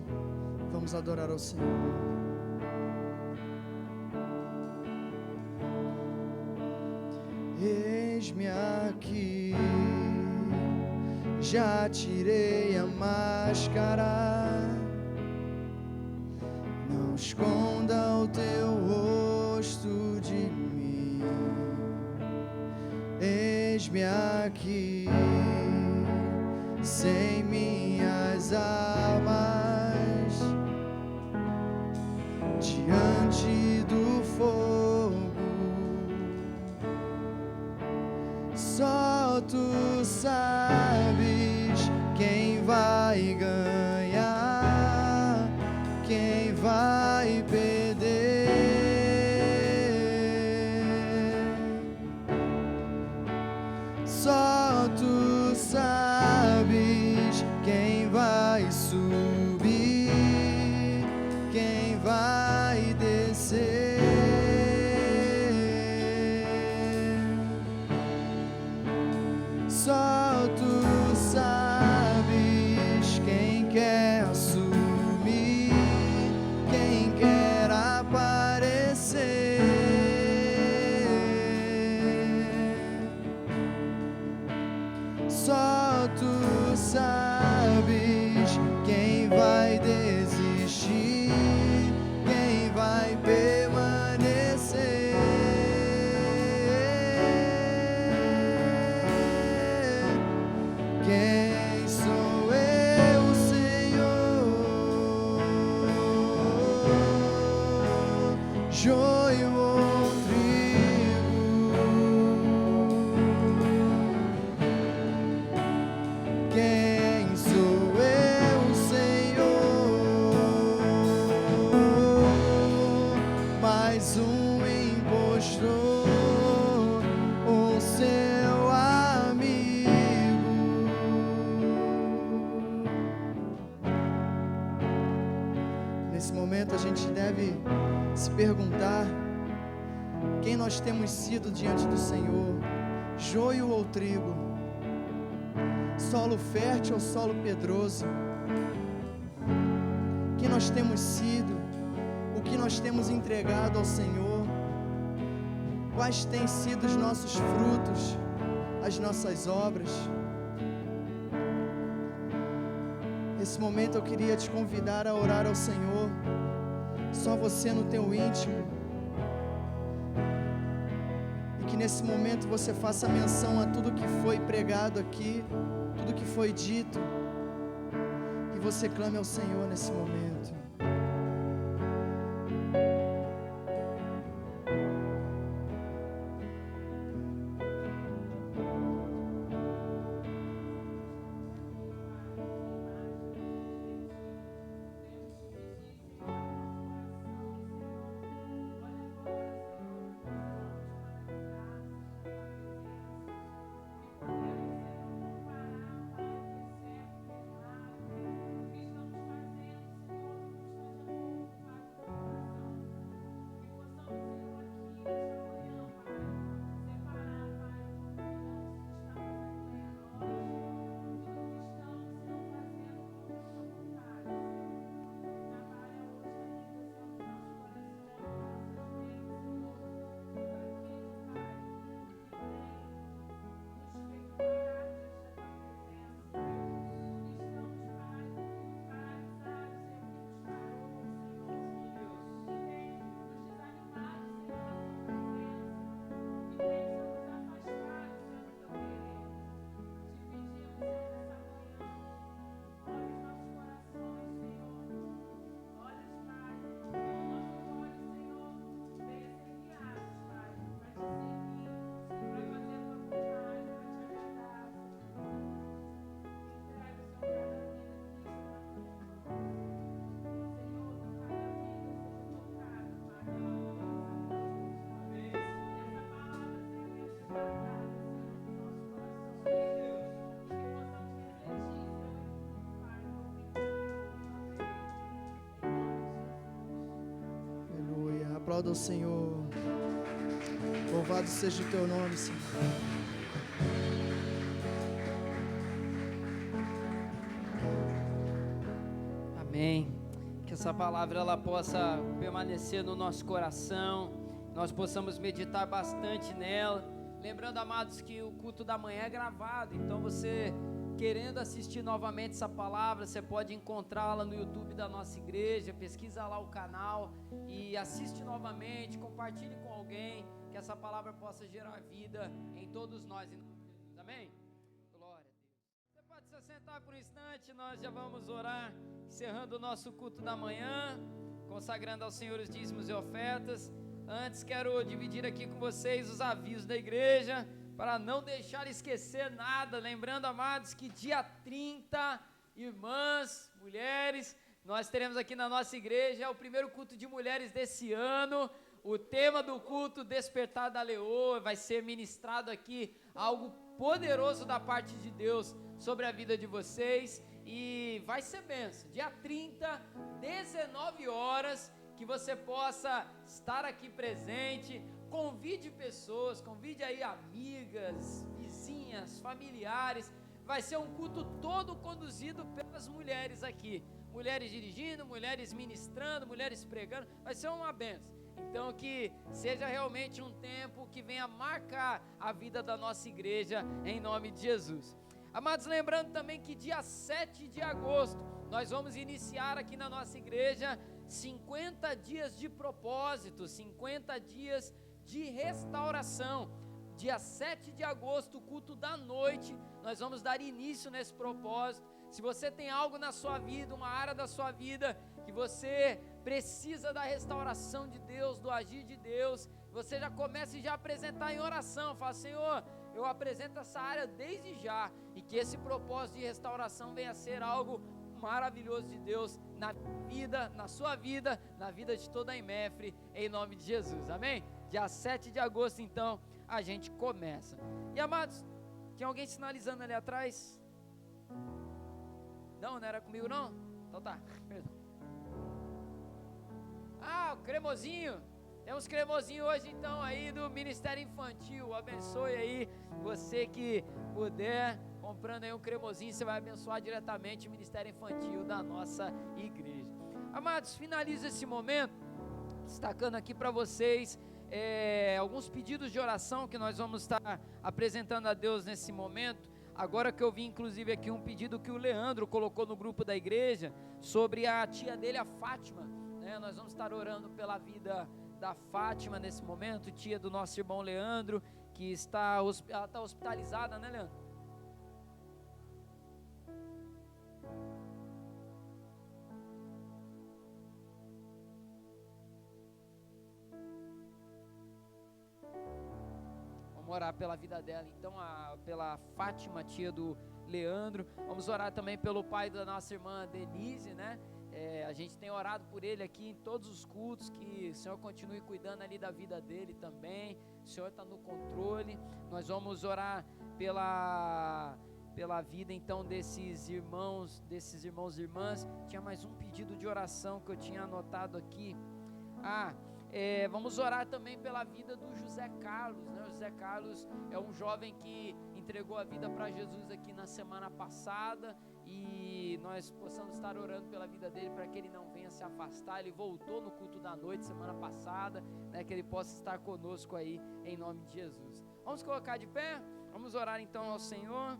Vamos adorar ao Senhor. Eis-me aqui, já tirei a máscara. Não esconda o teu rosto de mim. Eis-me aqui, sem minhas armas, diante do fogo. Só Tu sabes quem vai ganhar, quem vai perder. Só Tu sabes quem vai subir, quem vai descer. Só Tu sabes quem quer assumir, quem quer aparecer. Só Tu sabes quem vai desistir, quem vai permanecer. Quem sou eu, Senhor? Joio ou trigo? Quem sou eu, Senhor? Mais um impostor, ou seu amigo? Nesse momento a gente deve se perguntar quem nós temos sido diante do Senhor: joio ou trigo? Solo fértil ou solo pedroso? Quem nós temos sido, o que nós temos entregado ao Senhor, quais têm sido os nossos frutos, as nossas obras. Nesse momento eu queria te convidar a orar ao Senhor, só você no teu íntimo, e que nesse momento você faça menção a tudo que foi pregado aqui, tudo que foi dito, e você clame ao Senhor nesse momento. Aplauda o Senhor. Louvado seja o teu nome, Senhor. Amém. Que essa palavra ela possa permanecer no nosso coração, nós possamos meditar bastante nela. Lembrando, amados, que o culto da manhã é gravado, então você querendo assistir novamente essa palavra, você pode encontrá-la no YouTube da nossa igreja, pesquisa lá o canal e assiste novamente, compartilhe com alguém, que essa palavra possa gerar vida em todos nós, em nome de Jesus, amém? Glória a Deus. Você pode se assentar por um instante, nós já vamos orar, encerrando o nosso culto da manhã, consagrando ao Senhor os dízimos e ofertas. Antes quero dividir aqui com vocês os avisos da igreja, para não deixar esquecer nada, lembrando, amados, que dia 30, irmãs, mulheres, nós teremos aqui na nossa igreja, é o primeiro culto de mulheres desse ano, o tema do culto, Despertar da Leoa, vai ser ministrado aqui, algo poderoso da parte de Deus, sobre a vida de vocês, e vai ser bênção, dia 30, 19 horas, que você possa estar aqui presente. Convide pessoas, convide aí amigas, vizinhas, familiares. Vai ser um culto todo conduzido pelas mulheres aqui. Mulheres dirigindo, mulheres ministrando, mulheres pregando. Vai ser uma bênção. Então que seja realmente um tempo que venha marcar a vida da nossa igreja em nome de Jesus. Amados, lembrando também que dia 7 de agosto nós vamos iniciar aqui na nossa igreja 50 dias de propósito, 50 dias de restauração. Dia 7 de agosto, culto da noite, nós vamos dar início nesse propósito. Se você tem algo na sua vida, uma área da sua vida, que você precisa da restauração de Deus, do agir de Deus, você já começa e já apresentar em oração, fala: Senhor, eu apresento essa área desde já, e que esse propósito de restauração venha a ser algo maravilhoso de Deus na vida, na sua vida, na vida de toda a IMEFRE, em nome de Jesus, amém? Dia 7 de agosto, então, a gente começa. E amados, tinha alguém sinalizando ali atrás? Não era comigo não? Então tá, perdão. O cremosinho, temos cremosinho hoje então aí do Ministério Infantil, abençoe aí, você que puder, comprando aí um cremosinho, você vai abençoar diretamente o Ministério Infantil da nossa igreja. Amados, finalizo esse momento destacando aqui para vocês alguns pedidos de oração que nós vamos estar apresentando a Deus nesse momento. Agora que eu vi inclusive aqui um pedido que o Leandro colocou no grupo da igreja, sobre a tia dele, a Fátima, né? Nós vamos estar orando pela vida da Fátima nesse momento, tia do nosso irmão Leandro, que ela está hospitalizada, né, Leandro? Vamos orar pela vida dela, então, pela Fátima, tia do Leandro. Vamos orar também pelo pai da nossa irmã Denise, né? A gente tem orado por ele aqui em todos os cultos, que o Senhor continue cuidando ali da vida dele também. O Senhor está no controle. Nós vamos orar pela vida então desses irmãos e irmãs. Tinha mais um pedido de oração que eu tinha anotado aqui. Vamos orar também pela vida do José Carlos, né? O José Carlos é um jovem que entregou a vida para Jesus aqui na semana passada, e nós possamos estar orando pela vida dele, para que ele não venha se afastar. Ele voltou no culto da noite semana passada, né? Que ele possa estar conosco aí, em nome de Jesus. Vamos colocar de pé, vamos orar então ao Senhor.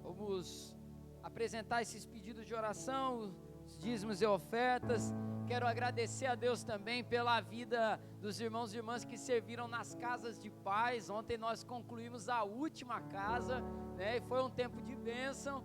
Vamos apresentar esses pedidos de oração, os dízimos e ofertas. Quero agradecer a Deus também pela vida dos irmãos e irmãs que serviram nas casas de paz. Ontem nós concluímos a última casa, né? E foi um tempo de bênção.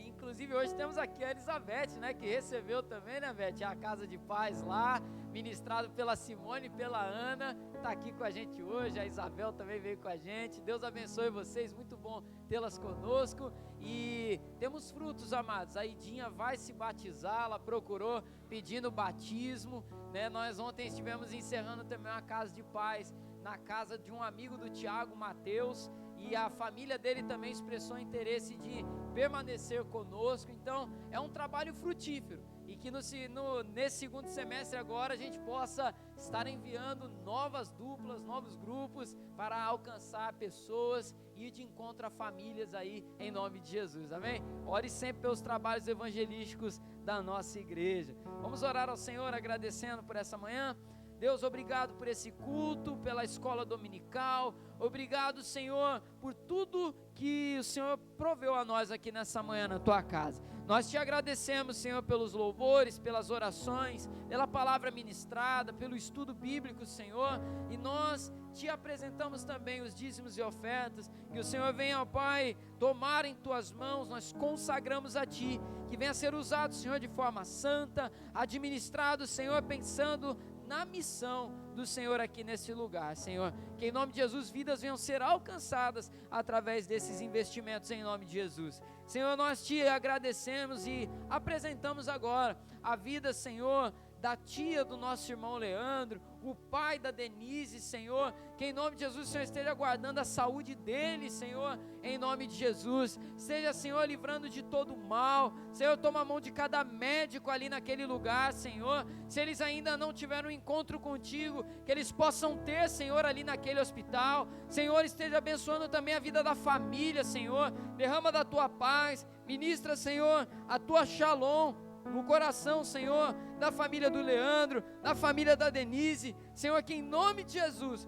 Inclusive hoje temos aqui a Elizabeth, né? Que recebeu também, né, Beth? A casa de paz lá, ministrado pela Simone e pela Ana. Está aqui com a gente hoje. A Isabel também veio com a gente. Deus abençoe vocês, muito bom tê-las conosco. E temos frutos, amados. A Idinha vai se batizar, ela procurou pedindo batismo, né? Nós ontem estivemos encerrando também uma casa de paz na casa de um amigo do Tiago, Mateus, e a família dele também expressou interesse de permanecer conosco. Então é um trabalho frutífero, e que nesse segundo semestre agora a gente possa estar enviando novas duplas, novos grupos, para alcançar pessoas e ir de encontro a famílias aí, em nome de Jesus, amém? Ore sempre pelos trabalhos evangelísticos da nossa igreja. Vamos orar ao Senhor agradecendo por essa manhã. Deus, obrigado por esse culto, pela escola dominical. Obrigado, Senhor, por tudo que o Senhor proveu a nós aqui nessa manhã na tua casa. Nós te agradecemos, Senhor, pelos louvores, pelas orações, pela palavra ministrada, pelo estudo bíblico, Senhor, e nós te apresentamos também os dízimos e ofertas. Que o Senhor venha, ó Pai, tomar em tuas mãos. Nós consagramos a ti, que venha ser usado, Senhor, de forma santa, administrado, Senhor, pensando na missão do Senhor aqui nesse lugar, Senhor. Que em nome de Jesus vidas venham ser alcançadas através desses investimentos, em nome de Jesus. Senhor, nós te agradecemos e apresentamos agora a vida, Senhor, da tia do nosso irmão Leandro, o pai da Denise, Senhor. Que em nome de Jesus o Senhor esteja guardando a saúde dele, Senhor, em nome de Jesus. Esteja, Senhor, livrando de todo mal. Senhor, toma a mão de cada médico ali naquele lugar, Senhor. Se eles ainda não tiveram um encontro contigo, que eles possam ter, Senhor, ali naquele hospital. Senhor, esteja abençoando também a vida da família, Senhor. Derrama da tua paz, ministra, Senhor, a tua shalom no coração, Senhor, da família do Leandro, da família da Denise, Senhor, que em nome de Jesus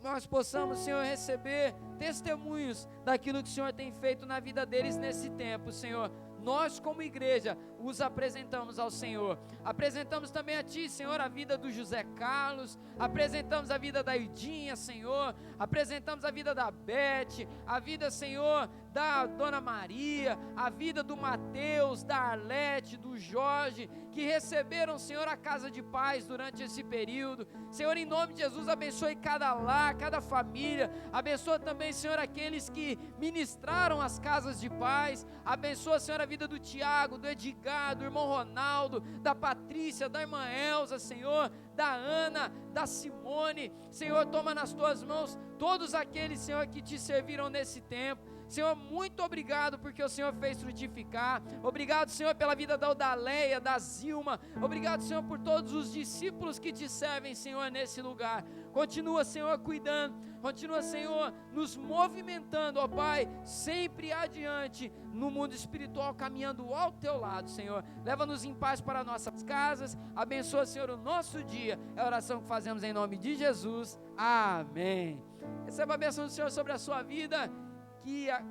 nós possamos, Senhor, receber testemunhos daquilo que o Senhor tem feito na vida deles nesse tempo, Senhor. Nós, como igreja, os apresentamos ao Senhor. Apresentamos também a Ti, Senhor, a vida do José Carlos. Apresentamos a vida da Idinha, Senhor. Apresentamos a vida da Beth, a vida, Senhor, da Dona Maria, a vida do Mateus, da Arlete, do Jorge, que receberam, Senhor, a casa de paz durante esse período. Senhor, em nome de Jesus, abençoe cada lar, cada família. Abençoa também, Senhor, aqueles que ministraram as casas de paz. Abençoa, Senhor, a vida do Tiago, do Edgar, do irmão Ronaldo, da Patrícia, da irmã Elza, Senhor, da Ana, da Simone. Senhor, toma nas tuas mãos todos aqueles, Senhor, que te serviram nesse tempo. Senhor, muito obrigado porque o Senhor fez frutificar. Obrigado, Senhor, pela vida da Odaleia, da Zilma. Obrigado, Senhor, por todos os discípulos que te servem, Senhor, nesse lugar. continua, Senhor, cuidando, continua, Senhor, nos movimentando, ó Pai, sempre adiante, no mundo espiritual, caminhando ao Teu lado, Senhor. Leva-nos em paz para nossas casas, abençoa, Senhor, o nosso dia. É a oração que fazemos em nome de Jesus, amém. Receba a bênção do Senhor sobre a sua vida,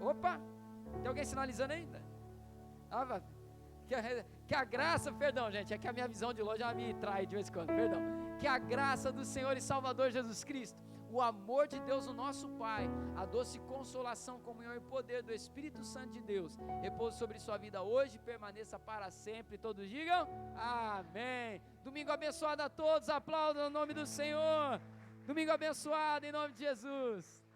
opa, tem alguém sinalizando ainda? Que a graça, perdão gente, é que a minha visão de longe já me trai de vez em quando, perdão. Que a graça do Senhor e Salvador Jesus Cristo, o amor de Deus, o nosso Pai, a doce consolação, comunhão e poder do Espírito Santo de Deus, repouse sobre sua vida hoje e permaneça para sempre. Todos digam amém. Domingo abençoado a todos, aplaudam o nome do Senhor. Domingo abençoado em nome de Jesus.